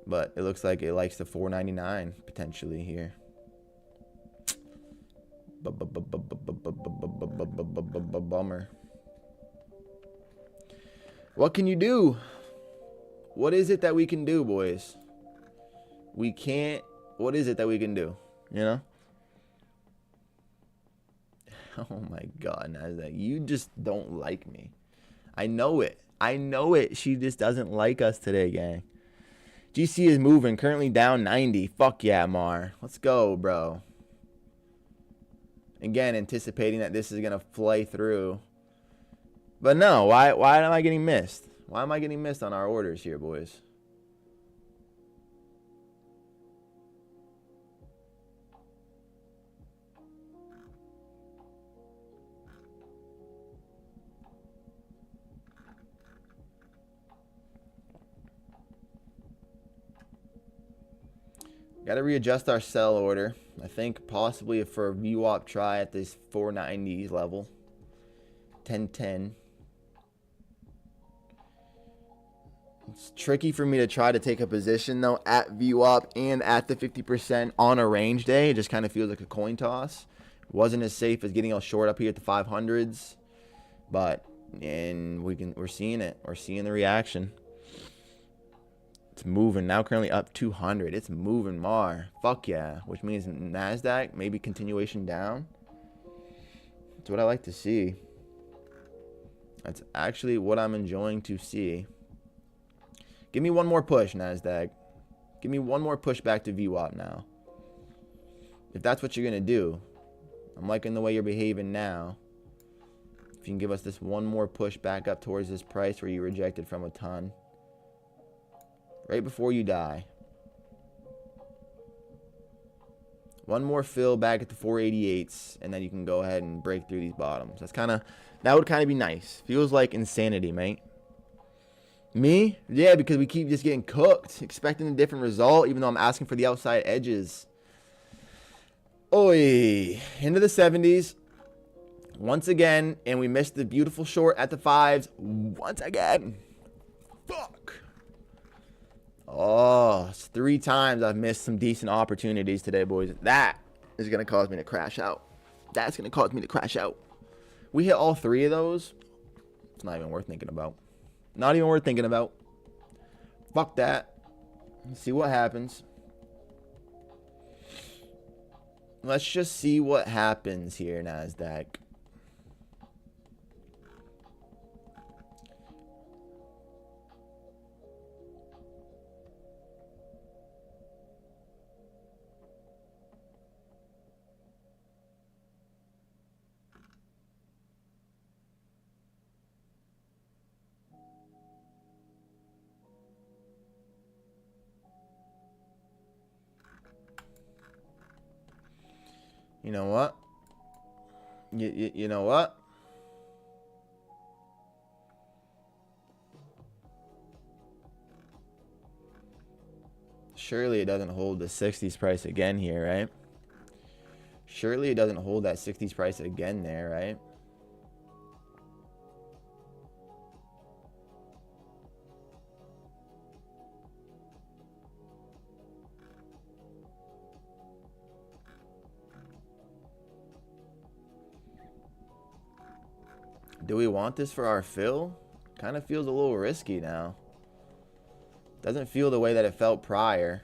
But it looks like it likes the 499 potentially here. Bummer. What can you do? What is it that we can do, boys? We can't. What is it that we can do? You know? Oh my God, Nasdaq. You just don't like me. I know it. I know it. She just doesn't like us today, gang. GC is moving. Currently down 90. Fuck yeah, Mar. Let's go, bro. Again, anticipating that this is going to flay through. But no, why am I getting missed? Why am I getting missed on our orders here, boys? Got to readjust our sell order. I think possibly for a VWAP try at this 490s level. 1010. It's tricky for me to try to take a position though at VWAP and at the 50% on a range day. It just kind of feels like a coin toss. Wasn't as safe as getting a short up here at the 500s, but we're seeing it. We're seeing the reaction. It's moving now, currently up 200. It's moving, Mar. Fuck yeah. Which means NASDAQ, maybe continuation down. That's what I like to see. That's actually what I'm enjoying to see. Give me one more push, NASDAQ. Give me one more push back to VWAP now. If that's what you're going to do. I'm liking the way you're behaving now. If you can give us this one more push back up towards this price where you rejected from a ton. Right before you die. One more fill back at the 488s, and then you can go ahead and break through these bottoms. That would kind of be nice. Feels like insanity, mate. Me? Yeah, because we keep just getting cooked, expecting a different result, even though I'm asking for the outside edges. Oi, into the 70s. Once again, and we missed the beautiful short at the 5s. Once again. Fuck. Oh, it's 3 times I've missed some decent opportunities today, boys. That is going to cause me to crash out. That's going to cause me to crash out. We hit all 3 of those. It's not even worth thinking about. Not even worth thinking about. Fuck that. Let's see what happens. Let's just see what happens here, NASDAQ. You know what? You know what? Surely it doesn't hold the 60s price again here, right? Surely it doesn't hold that 60s price again there, right? Do we want this for our fill? Kind of feels a little risky now. Doesn't feel the way that it felt prior.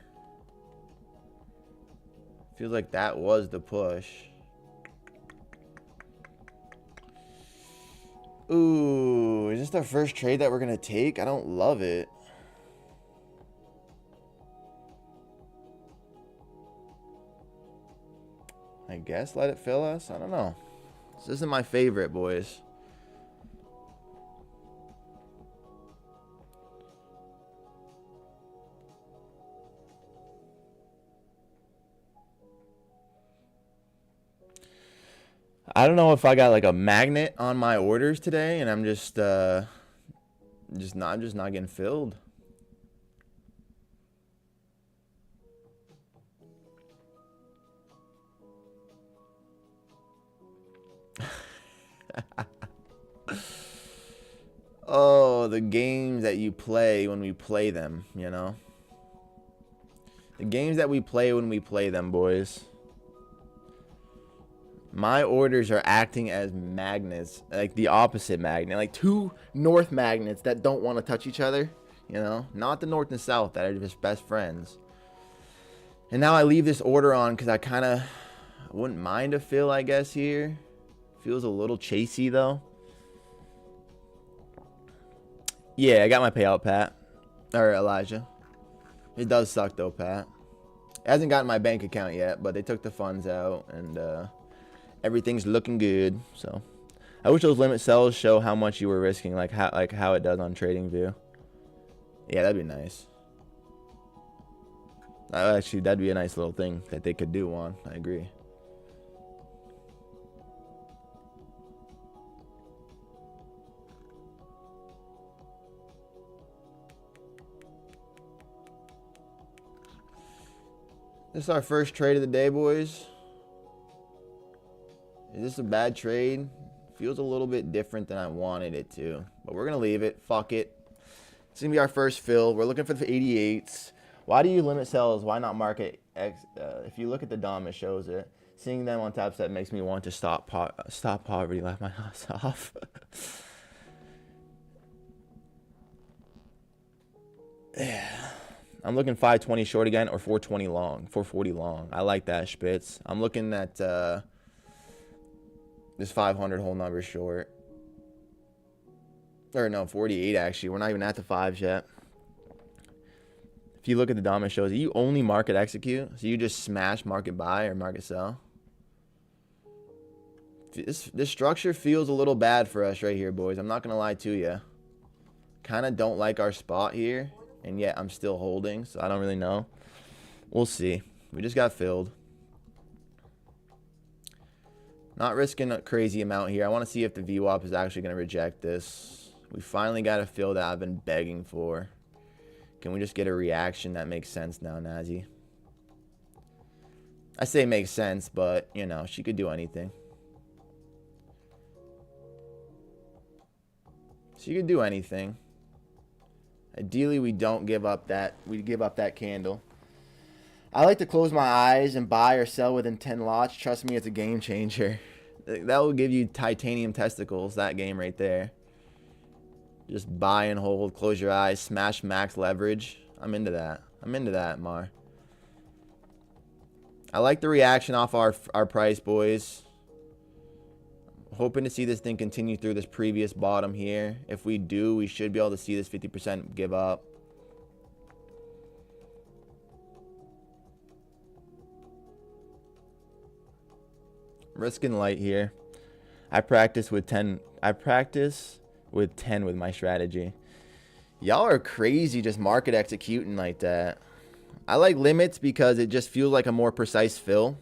Feels like that was the push. Ooh, is this our first trade that we're going to take? I don't love it. I guess let it fill us. I don't know. This isn't my favorite, boys. I don't know if I got like a magnet on my orders today, and I'm just not getting filled. Oh, the games that you play when we play them, you know? The games that we play when we play them, boys. My orders are acting as magnets, like the opposite magnet, like two north magnets that don't want to touch each other, you know? Not the north and south that are just best friends. And now I leave this order on because I kind of wouldn't mind a fill, I guess, here. Feels a little chasey, though. Yeah, I got my payout, Pat. Or Elijah. It does suck, though, Pat. It hasn't gotten my bank account yet, but they took the funds out, and everything's looking good. So I wish those limit sells show how much you were risking, like how it does on TradingView. Yeah, that'd be nice. Actually, that'd be a nice little thing that they could do on. I agree. This is our first trade of the day, boys. Is this a bad trade? Feels a little bit different than I wanted it to. But we're going to leave it. Fuck it. It's going to be our first fill. We're looking for the 88s. Why do you limit sells? Why not market X? If you look at the DOM, it shows it. Seeing them on Topstep makes me want to stop poverty. Laugh my ass off. Yeah. I'm looking 520 short again or 420 long, 440 long. I like that, Spitz. I'm looking at this 500 whole number short. Or no, 48 actually. We're not even at the fives yet. If you look at the DOM, it shows you only market execute. So you just smash market buy or market sell. This structure feels a little bad for us right here, boys. I'm not going to lie to you. Kind of don't like our spot here. And yet I'm still holding, so I don't really know. We'll see. We just got filled. Not risking a crazy amount here. I want to see if the VWAP is actually going to reject this. We finally got a fill that I've been begging for. Can we just get a reaction that makes sense now, Nazi? I say makes sense, but, you know, she could do anything. She could do anything. Ideally, we don't give up that. We give up that candle. I like to close my eyes and buy or sell within 10 lots. Trust me, it's a game changer. That will give you titanium testicles, that game right there. Just buy and hold, close your eyes, smash max leverage. I'm into that. I'm into that, Mar. I like the reaction off our price, boys. Hoping to see this thing continue through this previous bottom here. If we do, we should be able to see this 50% give up. Risking light here. I practice with 10 with my strategy. Y'all are crazy just market executing like that. I like limits because it just feels like a more precise fill.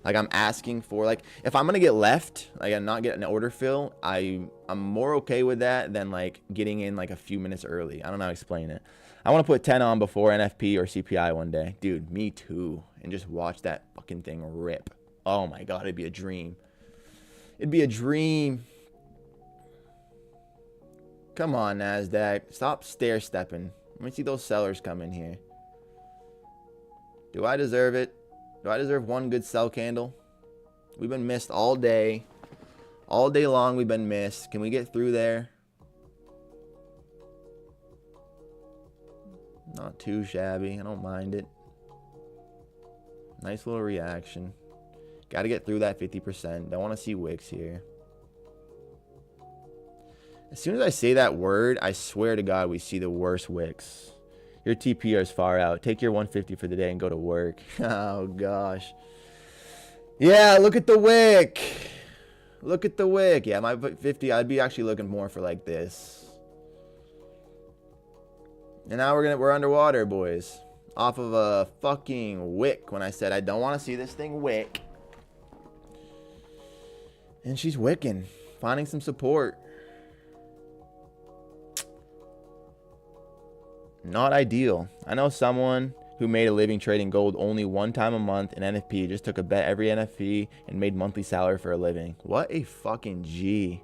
Like I'm asking for, like, if I'm going to get left, like I'm not getting an order fill, I'm more okay with that than like getting in like a few minutes early. I don't know how to explain it. I want to put 10 on before NFP or CPI one day. Dude, me too. And just watch that fucking thing rip. Oh my God, it'd be a dream. It'd be a dream. Come on, NASDAQ. Stop stair-stepping. Let me see those sellers come in here. Do I deserve it? Do I deserve one good sell candle? We've been missed all day. All day long we've been missed. Can we get through there? Not too shabby. I don't mind it. Nice little reaction. Got to get through that 50%. Don't want to see wicks here. As soon as I say that word, I swear to God, we see the worst wicks. Your TP is far out. Take your 150 for the day and go to work. Oh, gosh. Yeah, look at the wick. Look at the wick. Yeah, my 50, I'd be actually looking more for like this. And now we're underwater, boys. Off of a fucking wick when I said I don't want to see this thing wick. And she's wicking. Finding some support. Not ideal. I know someone who made a living trading gold only one time a month in NFP. Just took a bet every NFP and made monthly salary for a living. What a fucking G.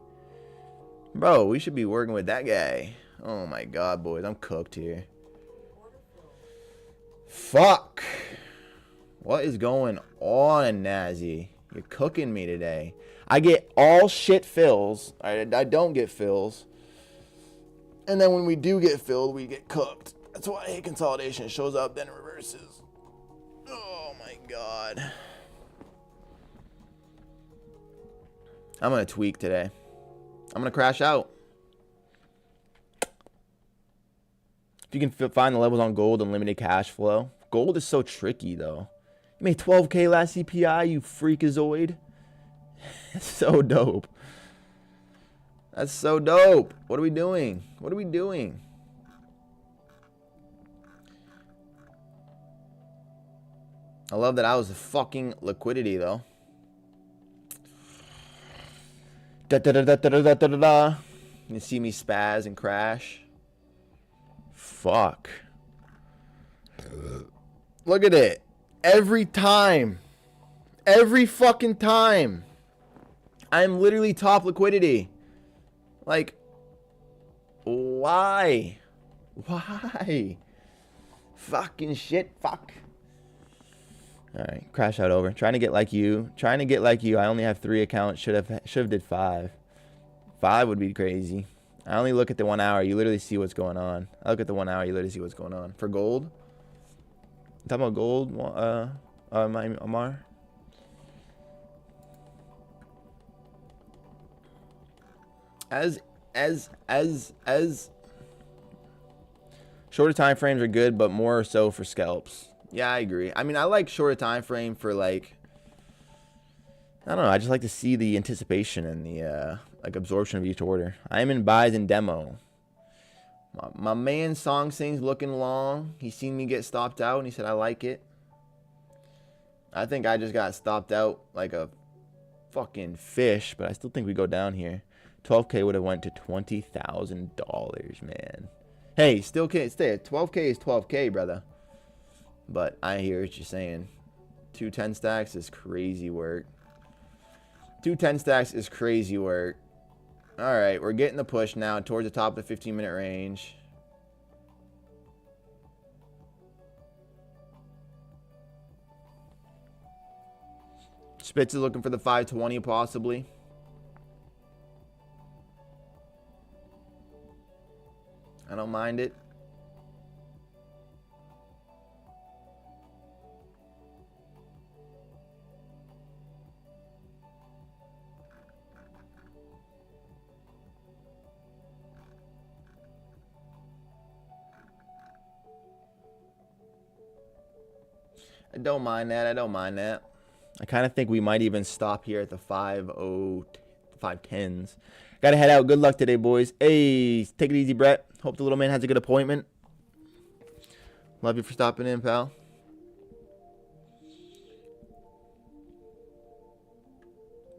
Bro, we should be working with that guy. Oh my God, boys. I'm cooked here. Fuck. What is going on, Nazi? You're cooking me today. I get all shit fills. I don't get fills. And then when we do get filled, we get cooked. That's why I hate consolidation. It shows up, then it reverses. Oh my God. I'm going to tweak today. I'm going to crash out. If you can find the levels on gold and limited cash flow. Gold is so tricky, though. You made 12K last CPI, you freakazoid. That's so dope. That's so dope. What are we doing? What are we doing? I love that I was the fucking liquidity, though. Da-da-da-da-da-da-da-da. You see me spaz and crash. Fuck. Look at it. Every time. Every fucking time. I'm literally top liquidity. Like, why? Why? Fucking shit. Fuck. Alright, crash out over. Trying to get like you. Trying to get like you. I only have 3 accounts. Should have did 5. 5 would be crazy. I only look at the 1 hour. You literally see what's going on. I look at the 1 hour. You literally see what's going on. For gold? I'm talking about gold, Amar? As shorter time frames are good, but more so for scalps. Yeah, I agree. I mean, I like shorter time frame for like, I don't know. I just like to see the anticipation and the like absorption of each order. I am in buys and demo. My man Song Sing's looking long. He seen me get stopped out and he said I like it. I think I just got stopped out like a fucking fish, but I still think we go down here. 12K would have went to $20,000, man. Hey, still can't stay. 12K is 12K, brother. But I hear what you're saying. 2 10 stacks is crazy work. 2 10 stacks is crazy work. All right, we're getting the push now towards the top of the 15-minute range. Spitz is looking for the 520 possibly. I don't mind it. I don't mind that. I don't mind that. I kind of think we might even stop here at the 510s. Gotta head out. Good luck today, boys. Hey, take it easy, Brett. Hope the little man has a good appointment. Love you for stopping in, pal.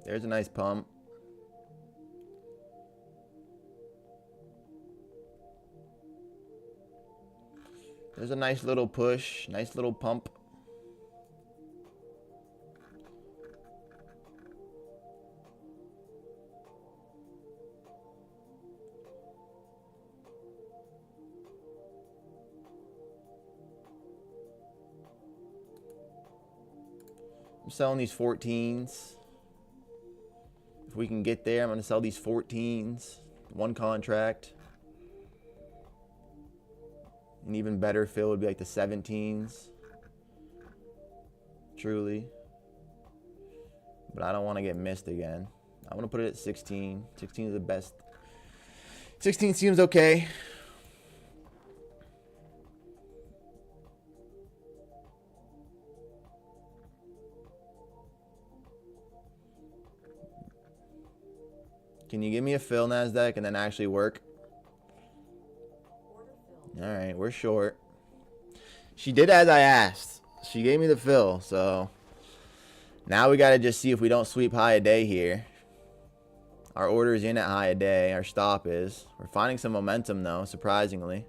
There's a nice pump. There's a nice little push. Nice little pump. I'm selling these 14s. If we can get there, I'm going to sell these 14s. One contract. An even better fill would be like the 17s. Truly. But I don't want to get missed again. I want to put it at 16. 16 is the best. 16 seems okay. Can you give me a fill, NASDAQ, and then actually work? All right, we're short. She did as I asked. She gave me the fill, so now we got to just see if we don't sweep high a day here. Our order is in at high a day. Our stop is. We're finding some momentum, though, surprisingly.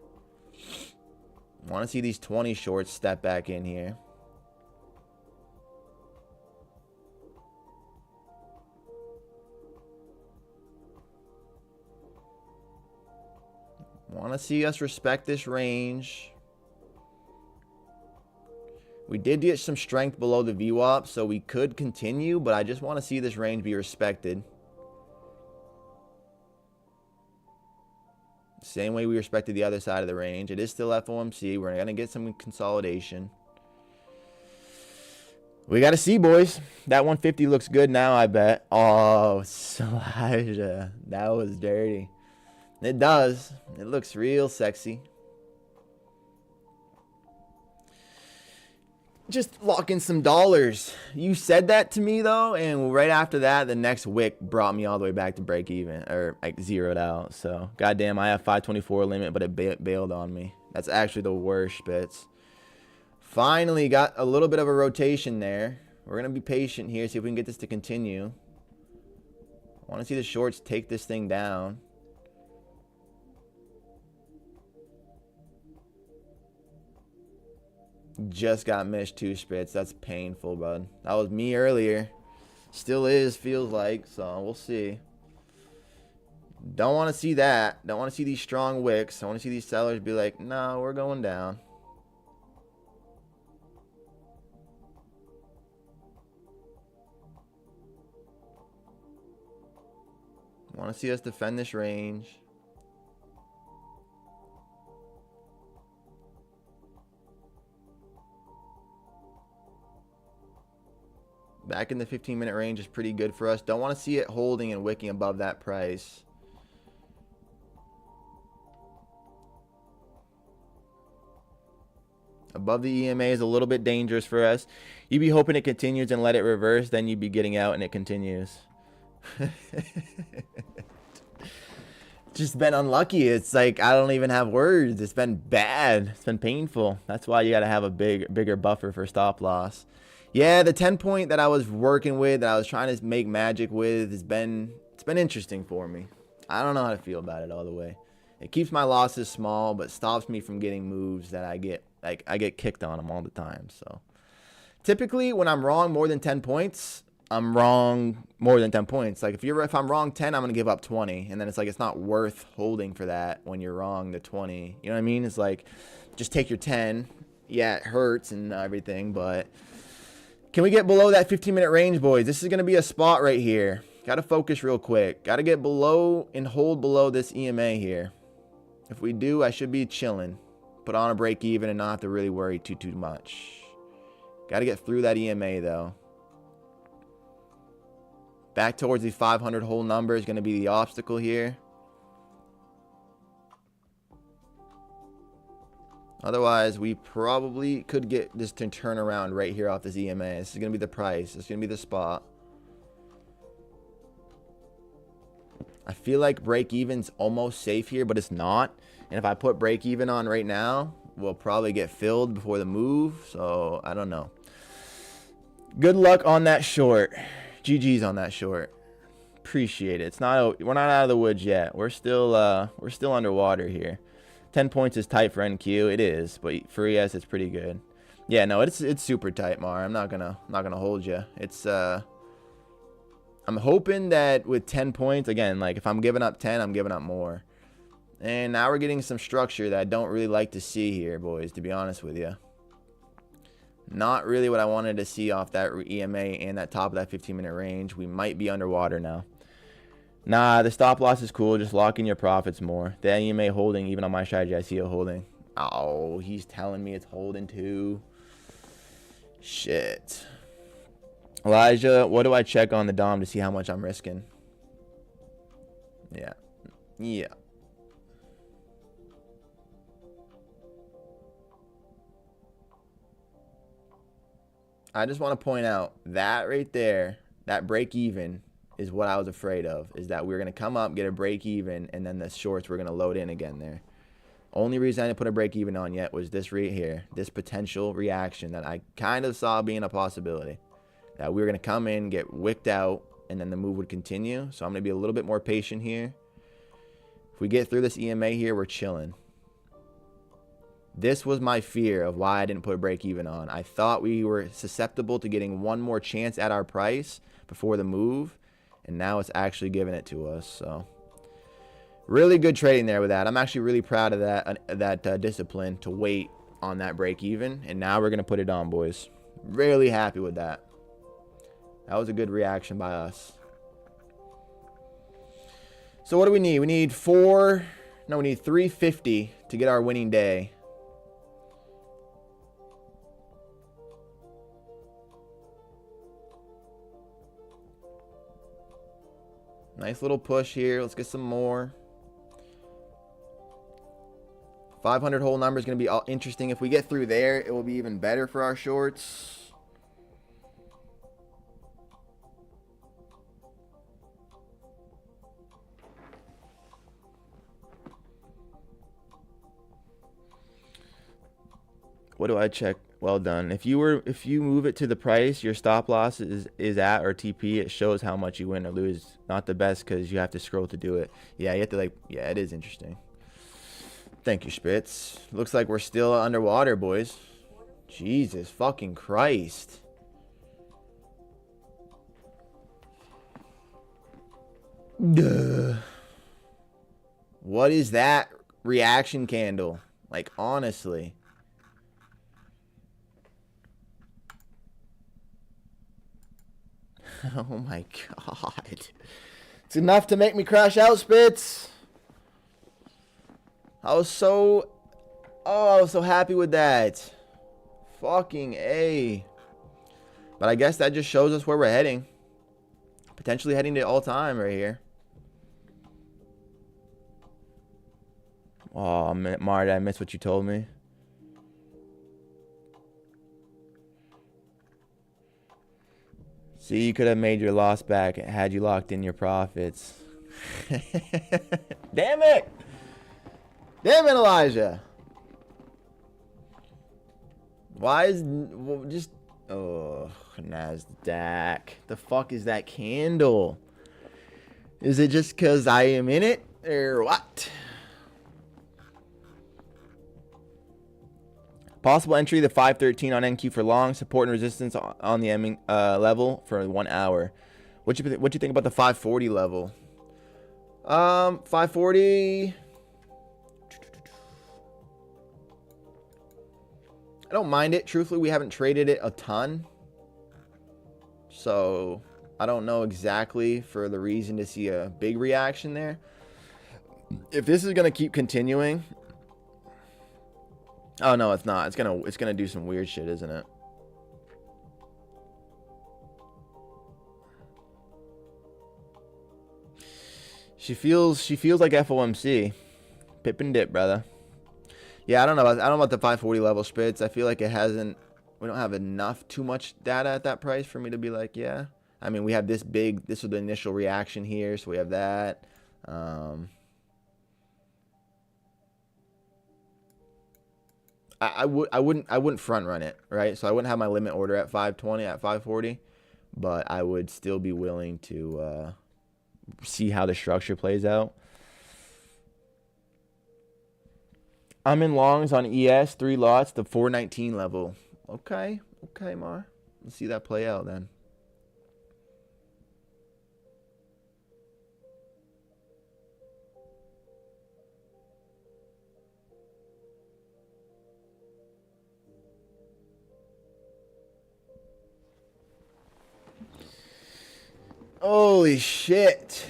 Want to see these 20 shorts step back in here. Want to see us respect this range. We did get some strength below the VWAP, so we could continue, but I just want to see this range be respected. Same way we respected the other side of the range. It is still FOMC. We're going to get some consolidation. We got to see, boys. That 150 looks good now, I bet. Oh, Elijah. That was dirty. It does. It looks real sexy. Just lock in some dollars. You said that to me, though, and right after that, the next wick brought me all the way back to break even, or like zeroed out. So, goddamn, I have 524 limit, but it bailed on me. That's actually the worst spits. Finally got a little bit of a rotation there. We're going to be patient here, see if we can get this to continue. I want to see the shorts take this thing down. Just got missed 2 spits. That's painful, bud. That was me earlier. Still is, feels like. So, we'll see. Don't want to see that. Don't want to see these strong wicks. I want to see these sellers be like, no, we're going down. Want to see us defend this range. Back in the 15-minute range is pretty good for us. Don't want to see it holding and wicking above that price. Above the EMA is a little bit dangerous for us. You'd be hoping it continues and let it reverse. Then you'd be getting out and it continues. Just been unlucky. It's like I don't even have words. It's been bad. It's been painful. That's why you got to have a bigger buffer for stop loss. Yeah, the 10 point that I was working with, that I was trying to make magic with, it's been interesting for me. I don't know how to feel about it all the way. It keeps my losses small, but stops me from getting moves that I get kicked on them all the time. So typically when I'm wrong more than 10 points, I'm wrong more than 10 points. Like if I'm wrong 10, I'm going to give up 20. And then it's like it's not worth holding for that when you're wrong the 20. You know what I mean? It's like just take your 10. Yeah, it hurts and everything, but can we get below that 15-minute range, boys? This is going to be a spot right here. Got to focus real quick. Got to get below and hold below this EMA here. If we do, I should be chilling. Put on a break even and not have to really worry too much. Got to get through that EMA, though. Back towards the 500 whole number is going to be the obstacle here. Otherwise, we probably could get this to turn around right here off this EMA. This is going to be the price. This is going to be the spot. I feel like break even's almost safe here, but it's not. And if I put break even on right now, we'll probably get filled before the move. So, I don't know. Good luck on that short. GG's on that short. Appreciate it. We're not out of the woods yet. We're still underwater here. 10 points is tight for NQ. It is, but for ES it's pretty good. Yeah, no, it's super tight, Mar. I'm not gonna hold you. It's I'm hoping that with 10 points, again, like if I'm giving up 10, I'm giving up more. And now we're getting some structure that I don't really like to see here, boys, to be honest with you. Not really what I wanted to see off that EMA and that top of that 15-minute range. We might be underwater now. Nah, the stop loss is cool. Just lock in your profits more. The EMA holding, even on my strategy, I see it holding. Oh, he's telling me it's holding too. Shit. Elijah, what do I check on the Dom to see how much I'm risking? Yeah. Yeah. I just want to point out that right there, that break even is what I was afraid of, is that we were going to come up, get a break even, and then the shorts were going to load in again there. Only reason I didn't put a break even on yet was this right here, this potential reaction that I kind of saw being a possibility. That we were going to come in, get wicked out, and then the move would continue. So I'm going to be a little bit more patient here. If we get through this EMA here, we're chilling. This was my fear of why I didn't put a break even on. I thought we were susceptible to getting one more chance at our price before the move, and now it's actually giving it to us. So really good trading there with that. I'm actually really proud of that discipline to wait on that break even, and now we're going to put it on, boys. Really happy with that. That was a good reaction by us. So what do we need? We need 350 to get our winning day. Nice little push here. Let's get some more. 500 whole number is going to be interesting. If we get through there, it will be even better for our shorts. What do I check? Well done. If you move it to the price your stop loss is at, or TP, it shows how much you win or lose. Not the best because you have to scroll to do it. Yeah, you have to yeah, it is interesting. Thank you, Spitz. Looks like we're still underwater, boys. Jesus fucking Christ. Duh. What is that reaction candle? Like, honestly. Oh my god. It's enough to make me crash out, Spitz. I was so happy with that. Fucking A. But I guess that just shows us where we're heading. Potentially heading to all time right here. Oh, Mar, did I miss what you told me? See, you could have made your loss back had you locked in your profits. Damn it! Damn it, Elijah! Why is just NASDAQ? The fuck is that candle? Is it just because I am in it or what? Possible entry, the 513 on NQ for long. Support and resistance on the level for 1 hour. What you think about the 540 level? 540. I don't mind it. Truthfully, we haven't traded it a ton. So I don't know exactly for the reason to see a big reaction there. If this is going to keep continuing... Oh no, it's not. It's gonna do some weird shit, isn't it? She feels like FOMC. Pip and dip, brother. Yeah, I don't know about the 540 level Spitz. I feel like it hasn't. We don't have too much data at that price for me to be like, yeah. I mean, we have this big. This was the initial reaction here, so we have that. I wouldn't front run it, right? So I wouldn't have my limit order at 520, at 540, but I would still be willing to see how the structure plays out. I'm in longs on ES, 3 lots, the 419 level. Okay, Mar. Let's see that play out then. Holy shit.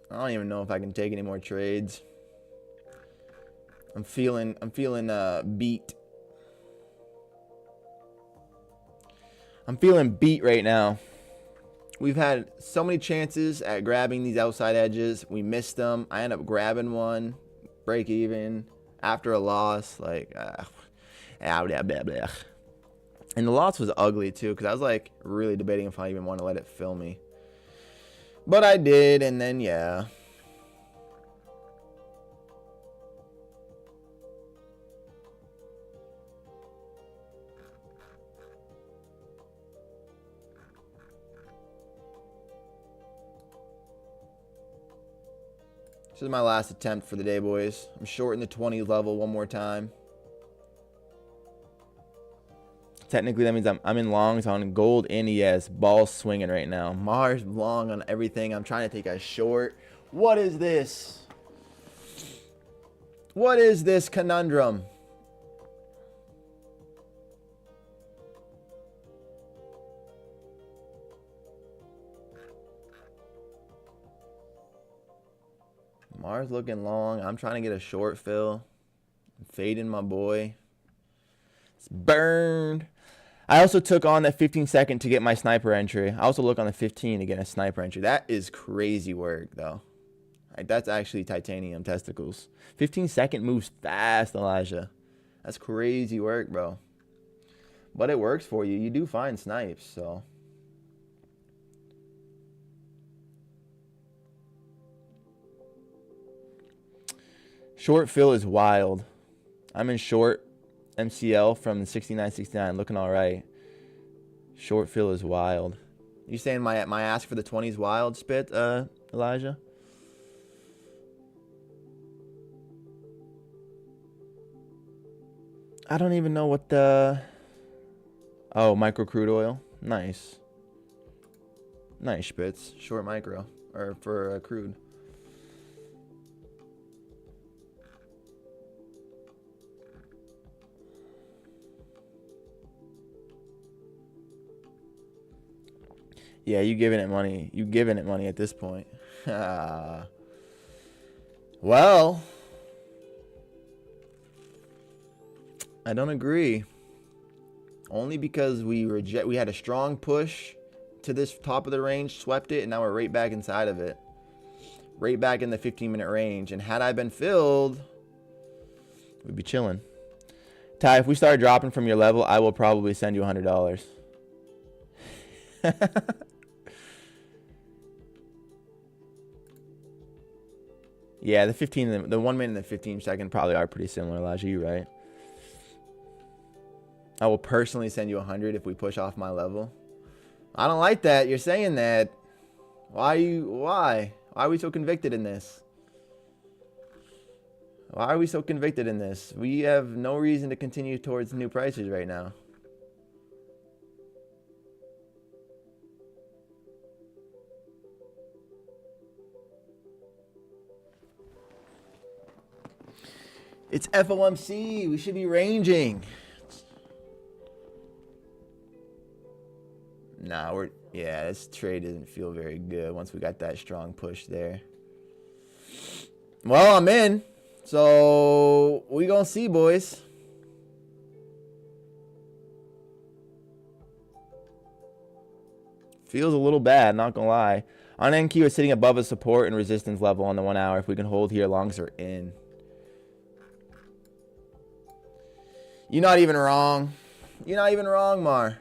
I don't even know if I can take any more trades. I'm feeling beat. I'm feeling beat right now. We've had so many chances at grabbing these outside edges. We missed them. I end up grabbing one, break even after a loss. Like, blah, blah, blah. And the loss was ugly too, because I was like really debating if I even want to let it fill me. But I did, and then yeah. This is my last attempt for the day, boys. I'm short in the 20 level one more time. Technically, that means I'm in longs on gold and ES. Ball swinging right now. Mars long on everything. I'm trying to take a short. What is this? What is this conundrum? Mars looking long. I'm trying to get a short fill. I'm fading my boy. It's burned. I also took on that 15-second to get my sniper entry. I also look on the 15 to get a sniper entry. That is crazy work, though. Like, that's actually titanium testicles. 15-second moves fast, Elijah. That's crazy work, bro. But it works for you. You do find snipes, so. Short fill is wild. I'm in short MCL from the 69.69, looking all right. Short fill is wild. You saying my ask for the 20s wild, Spit, Elijah? I don't even know what the... Oh, micro crude oil. Nice. Nice, Spitz. Short micro. Or for crude. Yeah, you giving it money. You giving it money at this point. Well, I don't agree. Only because we had a strong push to this top of the range, swept it, and now we're right back inside of it. Right back in the 15-minute range. And had I been filled, we'd be chilling. Ty, if we start dropping from your level, I will probably send you $100. Yeah, the 1 minute and the 15 second probably are pretty similar, Elijah. You're right. I will personally send you 100 if we push off my level. I don't like that. You're saying that. Why are we so convicted in this? Why are we so convicted in this? We have no reason to continue towards new prices right now. It's FOMC. We should be ranging. Nah, this trade doesn't feel very good once we got that strong push there. Well, I'm in. So, we gonna see, boys. Feels a little bad, not gonna lie. On NQ, we're sitting above a support and resistance level on the 1 hour. If we can hold here, longs are in. You're not even wrong. You're not even wrong, Mar.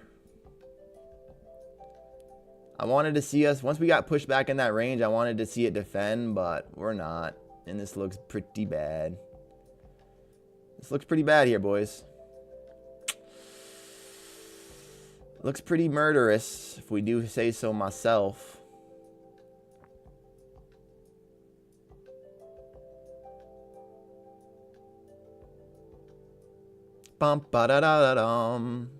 I wanted to see us, once we got pushed back in that range, I wanted to see it defend, but we're not. And this looks pretty bad. This looks pretty bad here, boys. Looks pretty murderous, if we do say so myself. Bum ba da da da dum.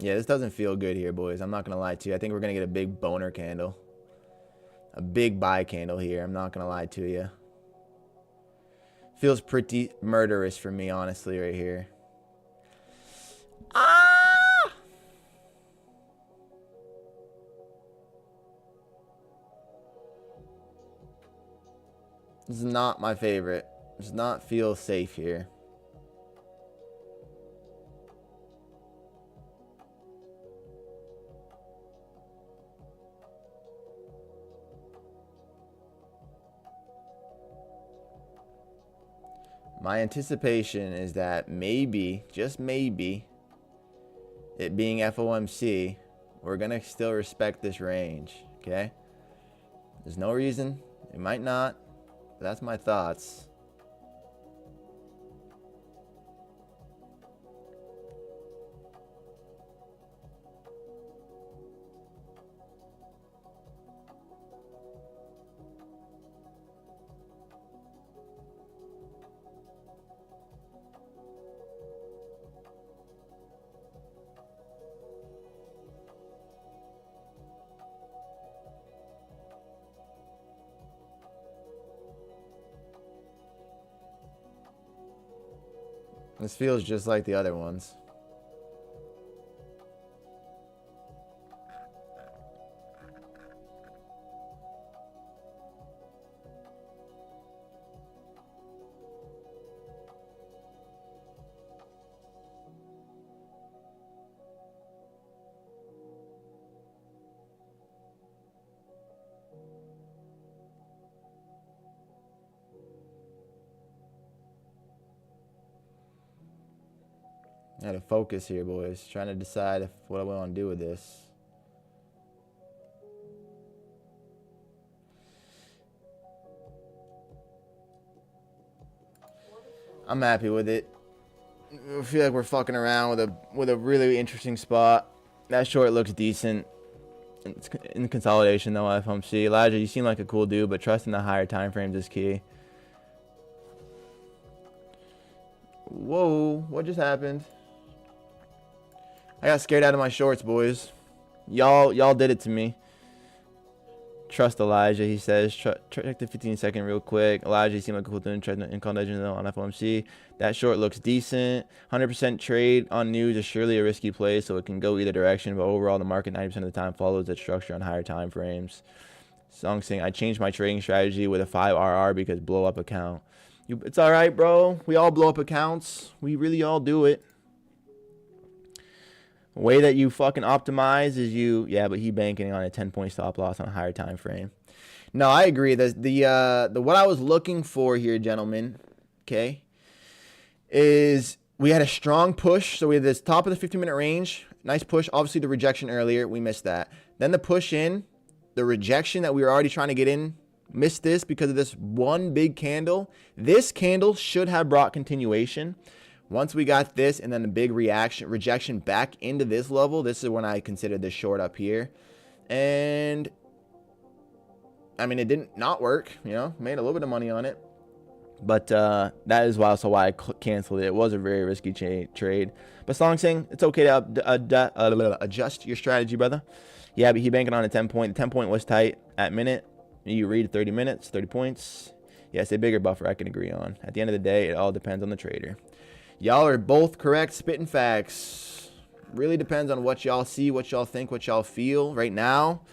Yeah, this doesn't feel good here, boys. I'm not going to lie to you. I think we're going to get a big boner candle. A big buy candle here. I'm not going to lie to you. Feels pretty murderous for me, honestly, right here. Ah! This is not my favorite. Does not feel safe here. My anticipation is that maybe, just maybe, it being FOMC, we're going to still respect this range, okay? There's no reason. It might not. But that's my thoughts. This feels just like the other ones. I had to focus here, boys. Trying to decide what I want to do with this. I'm happy with it. I feel like we're fucking around with a really interesting spot. That short looks decent. It's in consolidation though, FOMC. Elijah, you seem like a cool dude, but trusting the higher time frames is key. Whoa, what just happened? I got scared out of my shorts, boys. Y'all did it to me. Trust Elijah, he says. Check the 15-second real quick. Elijah, you seem like a cool dude. In consolidation though on FOMC. That short looks decent. 100% trade on news is surely a risky play, so it can go either direction. But overall, the market 90% of the time follows that structure on higher time frames. Song saying, I changed my trading strategy with a 5RR because blow up account. It's all right, bro. We all blow up accounts. We really all do it. The way that you fucking optimize is but he banking on a 10-point stop loss on a higher time frame. No, I agree. The what I was looking for here, gentlemen, okay, is we had a strong push. So we had this top of the 15-minute range. Nice push. Obviously, the rejection earlier, we missed that. Then the push in, the rejection that we were already trying to get in, missed this because of this one big candle. This candle should have brought continuation. Once we got this and then the big rejection back into this level, this is when I considered this short up here. And, I mean, it didn't not work, you know, made a little bit of money on it. But that is also why I canceled it. It was a very risky trade. But Song saying it's okay to adjust your strategy, brother. Yeah, but he banking on a 10-point. The 10-point was tight at minute. You read 30 minutes, 30 points. Yes, a bigger buffer I can agree on. At the end of the day, it all depends on the trader. Y'all are both correct, spitting facts. Really depends on what y'all see, what y'all think, what y'all feel. Right now,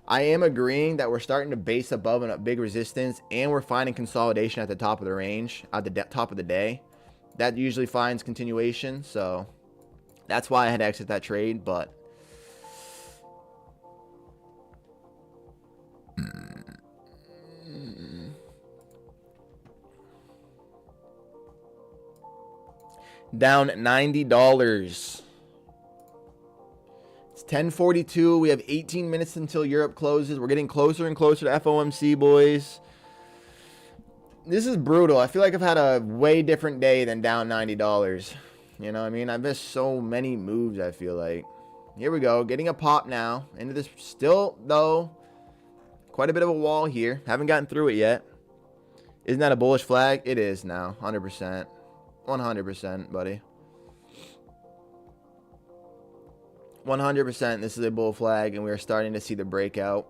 I am agreeing that we're starting to base above a big resistance, and we're finding consolidation at the top of the range, at the top of the day. That usually finds continuation, so that's why I had to exit that trade, but down $90. It's 10:42. We have 18 minutes until Europe closes. We're getting closer and closer to FOMC, boys. This is brutal. I feel like I've had a way different day than down $90. You know what I mean? I've missed so many moves, I feel like. Here we go. Getting a pop now. Into this. Still, though, quite a bit of a wall here. Haven't gotten through it yet. Isn't that a bullish flag? It is now. 100%. 100%, buddy. 100% this is a bull flag, and we are starting to see the breakout.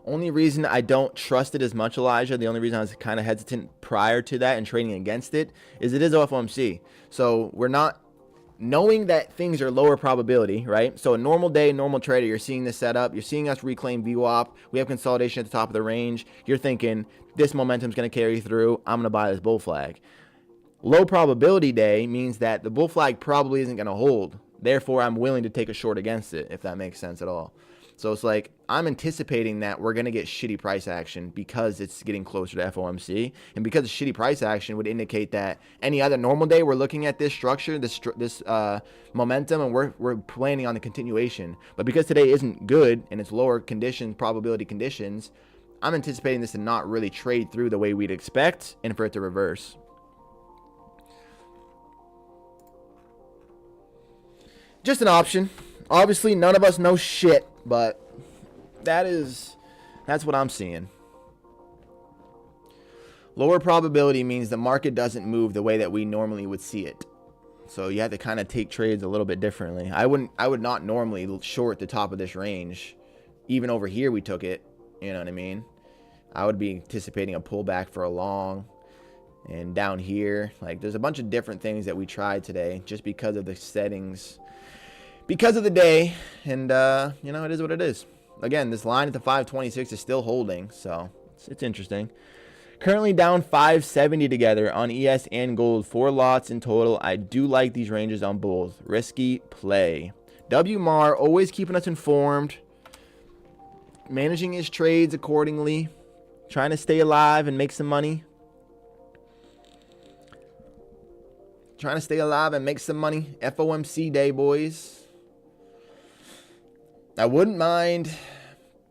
Only reason I don't trust it as much, Elijah, the only reason I was kind of hesitant prior to that and trading against it is FOMC. So we're not knowing that things are lower probability, right? So a normal day, normal trader, you're seeing this setup. You're seeing us reclaim VWAP. We have consolidation at the top of the range. You're thinking this momentum is going to carry through. I'm going to buy this bull flag. Low probability day means that the bull flag probably isn't going to hold. Therefore, I'm willing to take a short against it, if that makes sense at all. So it's like I'm anticipating that we're going to get shitty price action because it's getting closer to FOMC. And because the shitty price action would indicate that any other normal day we're looking at this structure, this momentum, and we're planning on the continuation. But because today isn't good and it's lower conditions, probability conditions, I'm anticipating this to not really trade through the way we'd expect and for it to reverse. Just an option. Obviously, none of us know shit, but that's what I'm seeing. Lower probability means the market doesn't move the way that we normally would see it. So you have to kind of take trades a little bit differently. I would not normally short the top of this range. Even over here we took it, you know what I mean? I would be anticipating a pullback for a long. And down here, like there's a bunch of different things that we tried today just because of the settings. Because of the day, and you know, it is what it is. Again, this line at the 526 is still holding, so it's interesting. Currently down 570 together on ES and gold, 4 lots in total. I do like these ranges on both. Risky play. WMAR always keeping us informed, managing his trades accordingly, trying to stay alive and make some money. Trying to stay alive and make some money. FOMC day, boys. I wouldn't mind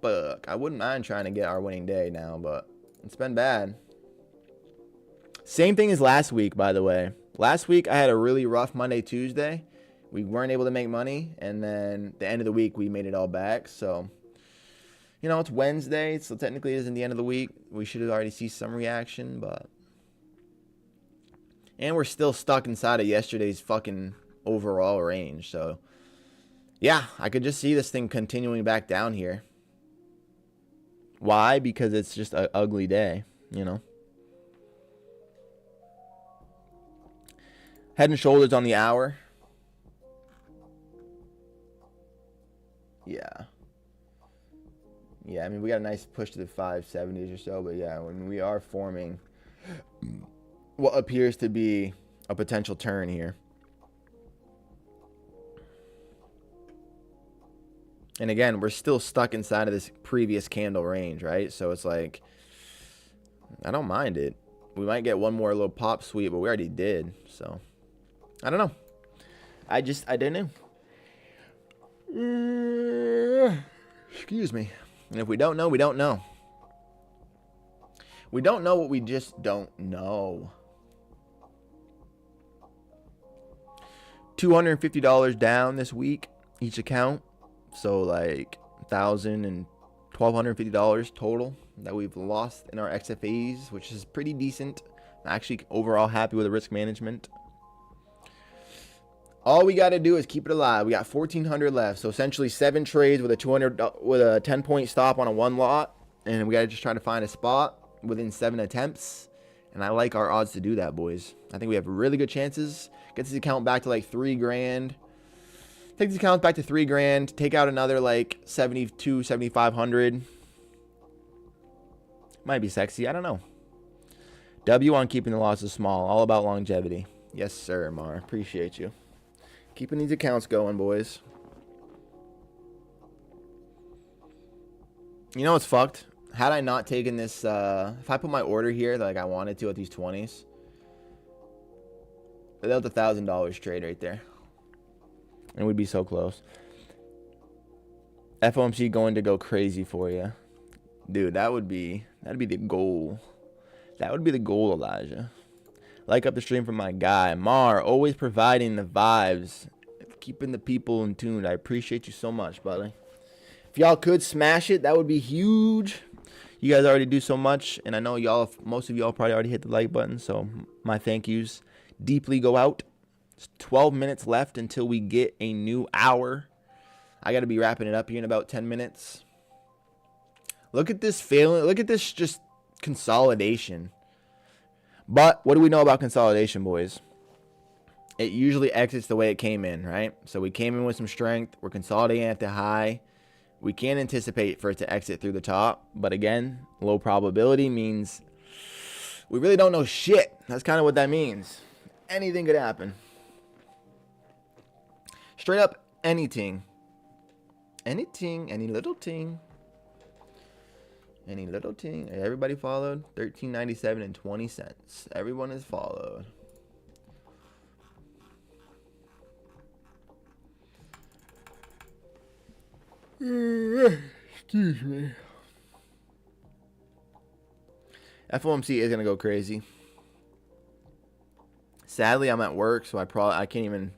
trying to get our winning day now, but it's been bad. Same thing as last week, by the way. Last week, I had a really rough Monday, Tuesday. We weren't able to make money, and then the end of the week, we made it all back. So, you know, it's Wednesday, so technically it isn't the end of the week. We should have already seen some reaction, but... And we're still stuck inside of yesterday's fucking overall range, so... Yeah, I could just see this thing continuing back down here. Why? Because it's just an ugly day, you know. Head and shoulders on the hour. Yeah. Yeah, I mean, we got a nice push to the 570s or so, but yeah, when we are forming what appears to be a potential turn here. And again, we're still stuck inside of this previous candle range, right? So it's like, I don't mind it. We might get one more little pop sweep, but we already did. So, I don't know. I don't know. Excuse me. And if we don't know, we don't know. We don't know what we just don't know. $250 down this week, each account. So like $1,000 and $1,250 total that we've lost in our XFAs, which is pretty decent. I'm actually overall happy with the risk management. All we got to do is keep it alive. We got 1,400 left, so essentially 7 trades with a 10-point stop on a 1 lot, and we got to just try to find a spot within 7 attempts. And I like our odds to do that, boys. I think we have really good chances. Get this account back to like $3,000. Take these accounts back to $3,000. Take out another like 7,500. Might be sexy. I don't know. W on keeping the losses small. All about longevity. Yes, sir, Mar. Appreciate you. Keeping these accounts going, boys. You know what's fucked? Had I not taken this, if I put my order here like I wanted to at these 20s, that was $1,000 trade right there. And we'd be so close. FOMC going to go crazy for you. Dude, that'd be the goal. That would be the goal, Elijah. Like up the stream from my guy. Mar, always providing the vibes. Keeping the people in tune. I appreciate you so much, buddy. If y'all could smash it, that would be huge. You guys already do so much. And I know most of y'all probably already hit the like button. So my thank yous deeply go out. 12 minutes left until we get a new hour. I got to be wrapping it up here in about 10 minutes. Look at this failing. Look at this just consolidation. But what do we know about consolidation, boys? It usually exits the way it came in, right? So we came in with some strength. We're consolidating at the high. We can't anticipate for it to exit through the top. But again, low probability means we really don't know shit. That's kind of what that means. Anything could happen. Straight up anything. Anything, any little thing. Any little thing. Everybody followed. $13.97 and 20 cents. Everyone is followed. Excuse me. FOMC is gonna go crazy. Sadly, I'm at work, so I can't even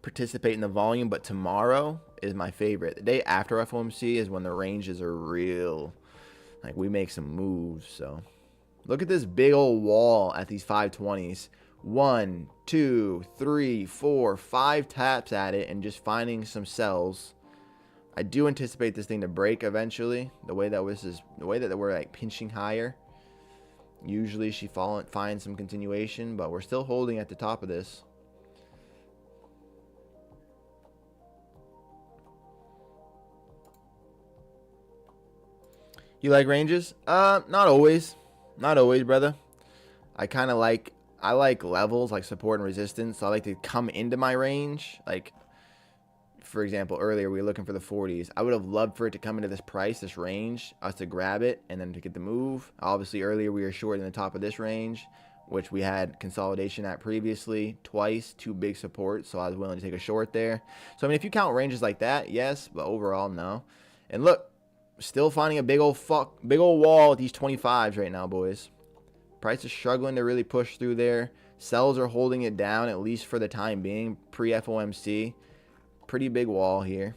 participate in the volume. But tomorrow is my favorite. The day after FOMC is when the ranges are real. Like, we make some moves. So look at this big old wall at these 520s. 1, 2, 3, 4, 5 taps at it and just finding some sells. I do anticipate this thing to break eventually. The way that we're like pinching higher. Usually she finds some continuation, but we're still holding at the top of this. You like ranges? Not always. Not always, brother. I like levels, like support and resistance. So I like to come into my range. Like, for example, earlier we were looking for the 40s. I would have loved for it to come into this price, this range, us to grab it, and then to get the move. Obviously, earlier we were short in the top of this range, which we had consolidation at previously twice, 2 big supports, so I was willing to take a short there. So, I mean, if you count ranges like that, yes, but overall, no. And look, still finding a big old wall with these 25s right now, boys. Price is struggling to really push through there. Sells are holding it down, at least for the time being, pre-FOMC. Pretty big wall here.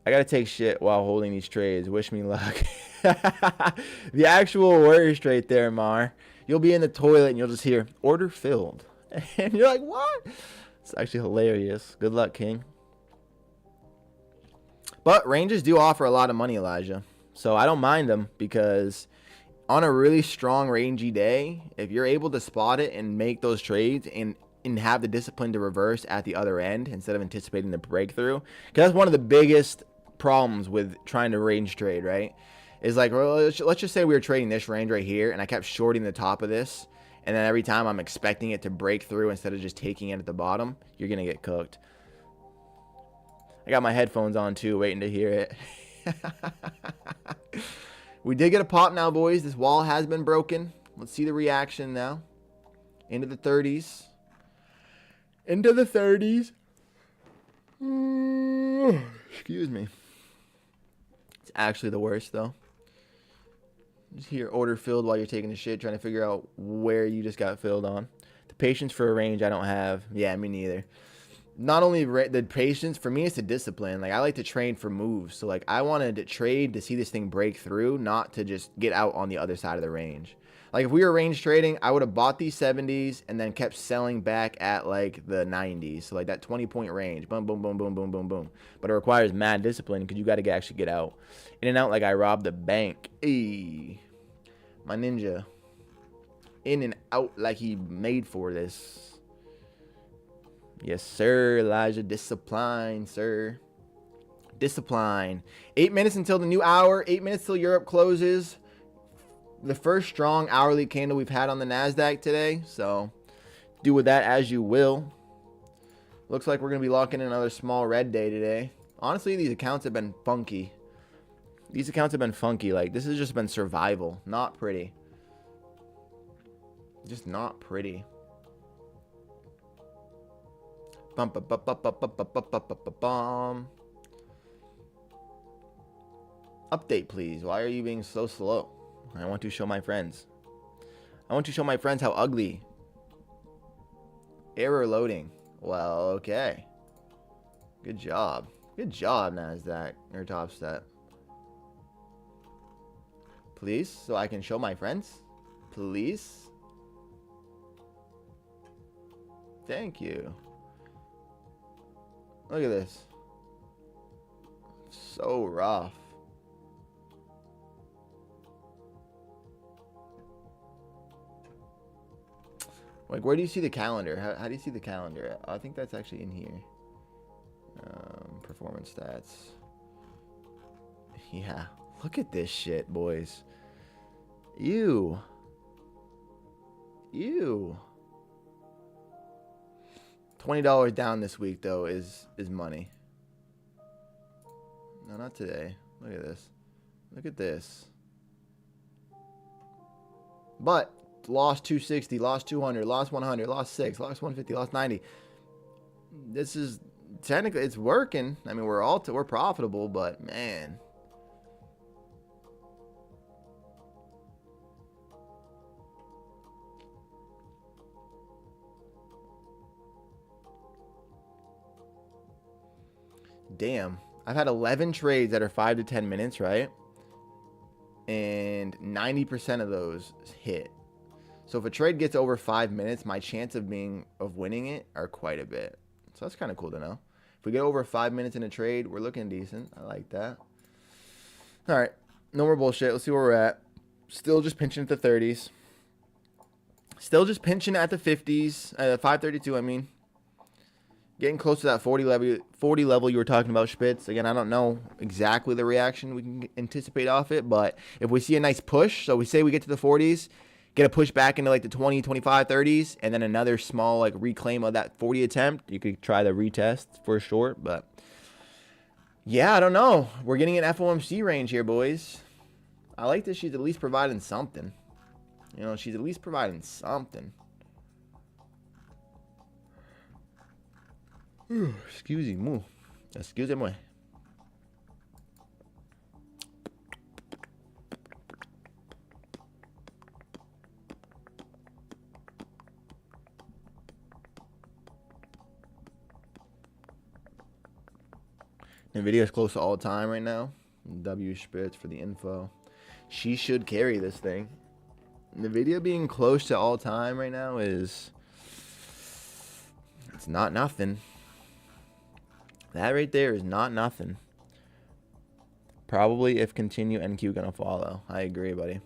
I gotta take shit while holding these trades. Wish me luck. The actual worst right there, Mar. You'll be in the toilet and you'll just hear order filled. And you're like, what? It's actually hilarious. Good luck, King. But ranges do offer a lot of money, Elijah. So I don't mind them, because on a really strong rangy day, if you're able to spot it and make those trades and have the discipline to reverse at the other end instead of anticipating the breakthrough, because that's one of the biggest problems with trying to range trade, right? Is like, well, let's just say we were trading this range right here and I kept shorting the top of this, and then every time I'm expecting it to break through instead of just taking it at the bottom, you're gonna get cooked. I got my headphones on too, waiting to hear it. We did get a pop now, boys. This wall has been broken. Let's see the reaction now. Into the 30s. Into the 30s. Excuse me. It's actually the worst, though. Just hear order filled while you're taking a shit, trying to figure out where you just got filled on. The patience for a range I don't have. Yeah, me neither. Not only the patience, for me it's the discipline. Like, I like to train for moves. So, like, I wanted to trade to see this thing break through, not to just get out on the other side of the range. Like, if we were range trading, I would have bought these 70s and then kept selling back at, like, the 90s. So, like, that 20-point range. Boom, boom, boom, boom, boom, boom, boom. But it requires mad discipline because you got to actually get out. In and out like I robbed a bank. Eee. My ninja. In and out like he made for this. Yes, sir, Elijah. Discipline, sir. Discipline. 8 minutes until the new hour. 8 minutes till Europe closes. The first strong hourly candle we've had on the NASDAQ today. So, do with that as you will. Looks like we're going to be locking in another small red day today. Honestly, these accounts have been funky. These accounts have been funky. Like, this has just been survival. Not pretty. Just not pretty. Bum, bum, bum, bum, bum, bum, bum, bum, bum, bum. Update, please. Why are you being so slow? I want to show my friends. I want to show my friends how ugly. Error loading. Well, okay. Good job. Good job, NASDAQ. Or Topstep. Please, so I can show my friends. Please. Thank you. Look at this. So rough. Like, where do you see the calendar? How do you see the calendar? I think that's actually in here. Performance stats. Yeah. Look at this shit, boys. Ew. Ew. $20 down this week, though, is money. No, not today. Look at this. Look at this. But lost 260, lost 200, lost 100, lost 6, lost 150, lost 90. This is technically, it's working. I mean, we're profitable, but man. Damn. I've had 11 trades that are 5 to 10 minutes, right? And 90% of those hit. So if a trade gets over 5 minutes, my chance of winning it are quite a bit. So that's kind of cool to know. If we get over 5 minutes in a trade, we're looking decent. I like that. All right. No more bullshit. Let's see where we're at. Still just pinching at the 30s. Still just pinching at the 50s. 532, I mean. Getting close to that 40 level you were talking about, Spitz. Again, I don't know exactly the reaction we can anticipate off it, but if we see a nice push, so we say we get to the 40s, get a push back into like the 20, 25, 30s, and then another small like reclaim of that 40 attempt, you could try the retest for a short, but yeah, I don't know. We're getting an FOMC range here, boys. I like that she's at least providing something. You know, she's at least providing something. Excusez-moi. Excusez-moi. NVIDIA is close to all time right now. W Spitz for the info. She should carry this thing. NVIDIA being close to all time right now is... it's not nothing. That right there is not nothing. Probably if continue NQ gonna follow. I agree, buddy.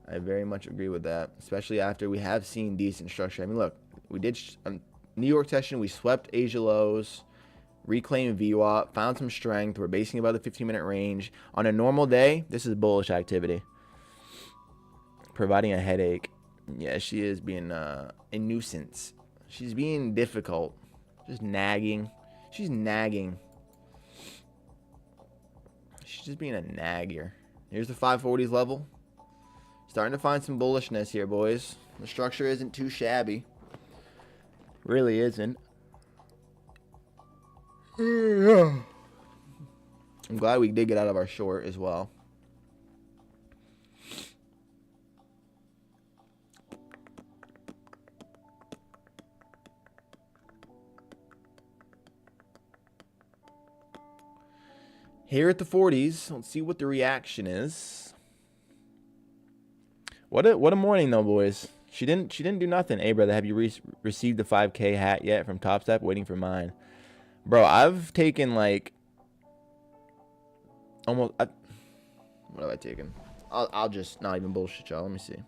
I very much agree with that. Especially after we have seen decent structure. I mean, look, we did New York session. We swept Asia lows, reclaimed VWAP, found some strength. We're basing about the 15-minute range. On a normal day, this is bullish activity. Providing a headache. Yeah, she is being a nuisance. She's being difficult. Just nagging. She's nagging. She's just being a nagger. Here's the 540s level. Starting to find some bullishness here, boys. The structure isn't too shabby. Really isn't. I'm glad we did get out of our short as well. Here at the 40s, let's see what the reaction is. What a morning though, boys. She didn't do nothing. Hey, brother, have you received the 5K hat yet from Topstep? Waiting for mine, bro. I've taken like almost. What have I taken? I'll just not even bullshit y'all. Let me see.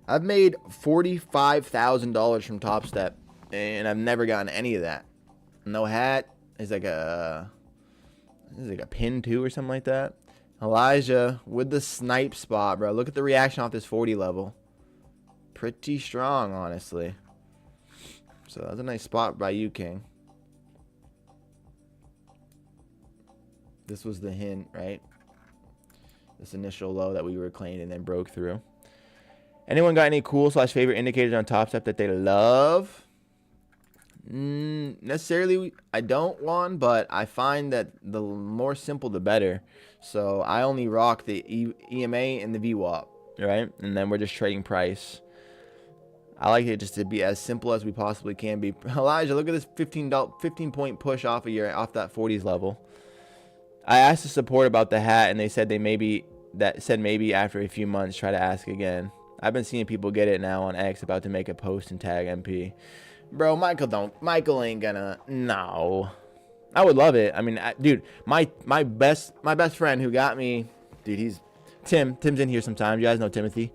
I've made $45,000 from Topstep, and I've never gotten any of that. No hat. Is like a pin too or something like that. Elijah with the snipe spot, bro. Look at the reaction off this 40 level. Pretty strong, honestly. So that was a nice spot by you, King. This was the hint, right? This initial low that we reclaimed and then broke through. Anyone got any cool / favorite indicators on Topstep that they love? Necessarily, I don't want, but I find that the more simple, the better. So I only rock the EMA and the VWAP, right? And then we're just trading price. I like it just to be as simple as we possibly can be. Elijah, look at this 15-point push off that 40s level. I asked the support about the hat, and they said maybe after a few months try to ask again. I've been seeing people get it now on X, about to make a post and tag MP. Bro, Michael ain't gonna, no. I would love it. I mean, dude, my best friend who got me, dude, he's Tim's in here sometimes. You guys know Timothy.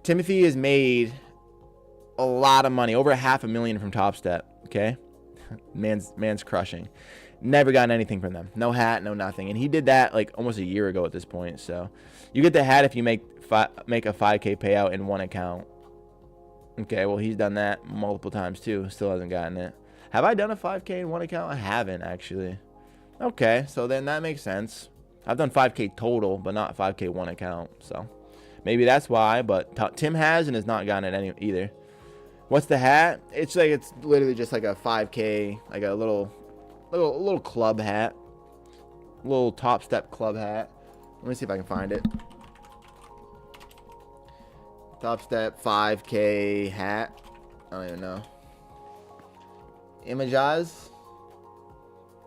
Timothy has made a lot of money, over $500,000 from Topstep. Okay, man's crushing. Never gotten anything from them. No hat, no nothing. And he did that like almost a year ago at this point. So you get the hat if you make a 5K payout in one account. Okay, well, he's done that multiple times too. Still hasn't gotten it. Have I done a 5K in one account? I haven't, actually. Okay, so then that makes sense. I've done 5K total, but not 5K one account. So maybe that's why. But Tim has and has not gotten it either. What's the hat? It's literally just like a 5K, like a little club hat. Little Topstep club hat. Let me see if I can find it. Topstep 5K hat. I don't even know. Images.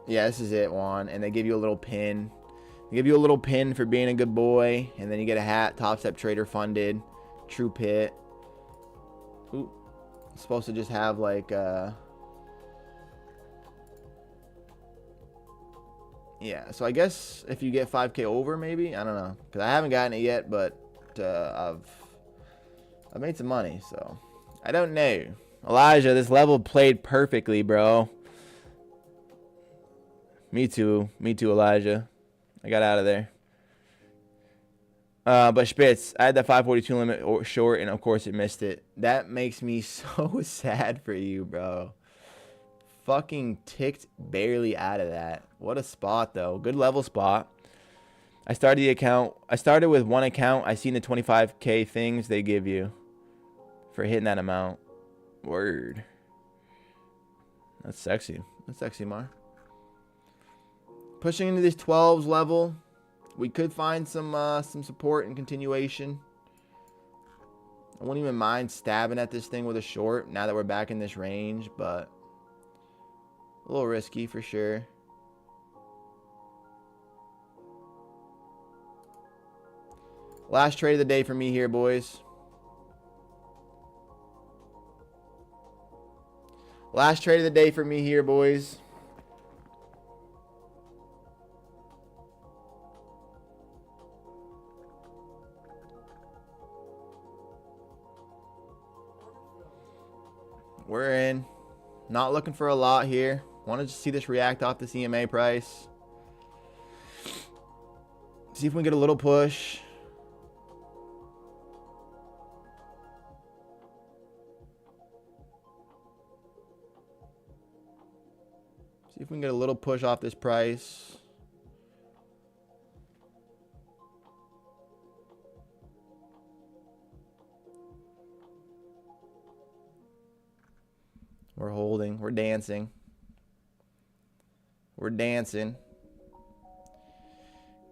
Yeah, this is it, Juan. And they give you a little pin. They give you a little pin for being a good boy. And then you get a hat. Topstep Trader funded. True Pit. Ooh. It's supposed to just have like yeah, so I guess if you get 5K over, maybe, I don't know, because I haven't gotten it yet, but I've made some money, so I don't know. Elijah, this level played perfectly, bro. Me too, Elijah. I got out of there. But Spitz, I had that 542 limit short, and of course it missed it. That makes me so sad for you, bro. Fucking ticked barely out of that. What a spot, though. Good level spot. I started with one account. I seen the 25K things they give you for hitting that amount. Word. That's sexy. That's sexy, Mar. Pushing into this 12s level. We could find some support and continuation. I wouldn't even mind stabbing at this thing with a short now that we're back in this range, but a little risky for sure. Last trade of the day for me here, boys. Last trade of the day for me here, boys. We're in. Not looking for a lot here. Want to just see this react off the EMA price. See if we can get a little push. See if we can get a little push off this price. We're holding. We're dancing. We're dancing.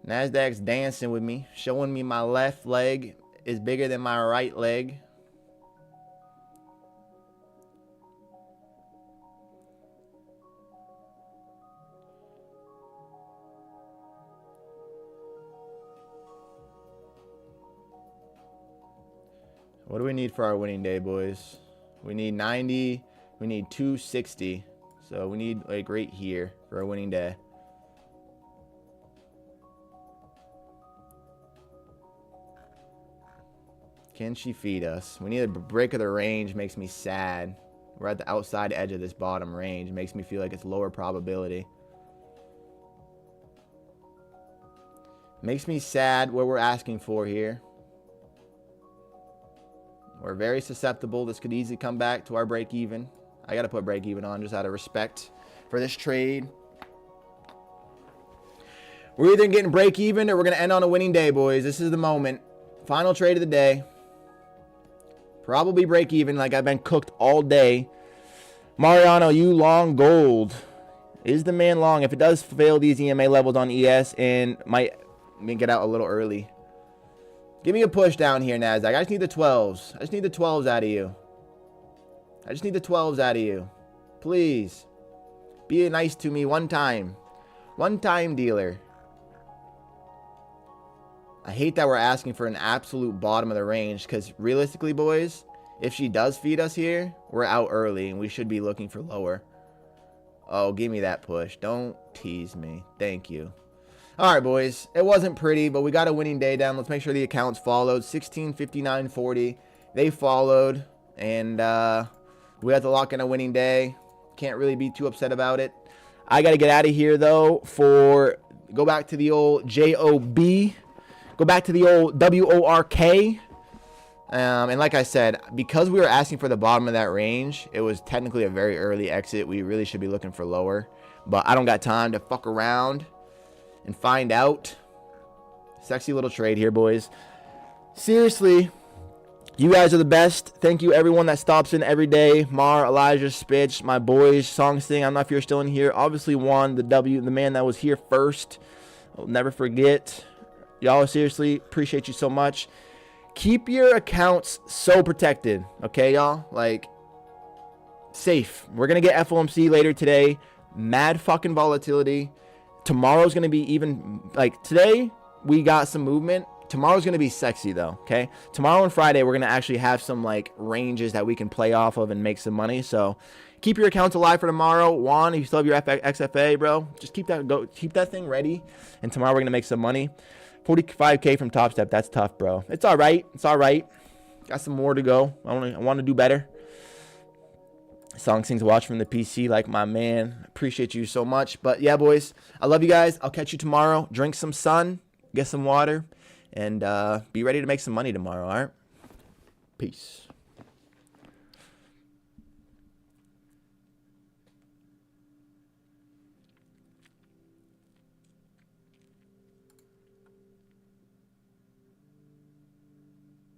NASDAQ's dancing with me, showing me my left leg is bigger than my right leg. What do we need for our winning day, boys? We need 90. We need 260. So we need like right here for our winning day. Can she feed us? We need a break of the range. Makes me sad. We're at the outside edge of this bottom range. Makes me feel like it's lower probability. Makes me sad what we're asking for here. We're very susceptible. This could easily come back to our break even. I got to put break even on just out of respect for this trade. We're either getting break even or we're going to end on a winning day, boys. This is the moment. Final trade of the day. Probably break even like I've been cooked all day. Mariano, you long gold. Is the man long? If it does fail these EMA levels on ES and might get out a little early. Give me a push down here, NASDAQ. I just need the 12s. I just need the 12s out of you. I just need the 12s out of you. Please. Be nice to me one time. One time, dealer. I hate that we're asking for an absolute bottom of the range, because realistically, boys, if she does feed us here, we're out early and we should be looking for lower. Oh, give me that push. Don't tease me. Thank you. All right, boys. It wasn't pretty, but we got a winning day down. Let's make sure the accounts followed. 16, 59, 40. They followed, and we had to lock in a winning day. Can't really be too upset about it. I got to get out of here, though, go back to the old JOB. Go back to the old WORK. And like I said, because we were asking for the bottom of that range, it was technically a very early exit. We really should be looking for lower. But I don't got time to fuck around and find out. Sexy little trade here, boys. Seriously, you guys are the best. Thank you, everyone that stops in every day. Mar, Elijah, Spitch, my boys, Song Sing. I don't know if you're still in here. Obviously, Juan, the man that was here first. I'll never forget. Y'all, seriously, appreciate you so much. Keep your accounts so protected, okay, y'all? Like, safe. We're going to get FOMC later today. Mad fucking volatility. Tomorrow's going to be even, like, today we got some movement. Tomorrow's going to be sexy, though, okay? Tomorrow and Friday, we're going to actually have some, like, ranges that we can play off of and make some money. So keep your accounts alive for tomorrow. Juan, if you still have your XFA, bro, just keep that thing ready. And tomorrow we're going to make some money. 45K from Topstep. That's tough, bro. It's all right. It's all right. Got some more to go. I want to do better. Song Sings watch from the PC like my man. Appreciate you so much. But yeah, boys, I love you guys. I'll catch you tomorrow. Drink some sun, get some water, and be ready to make some money tomorrow, all right? Peace.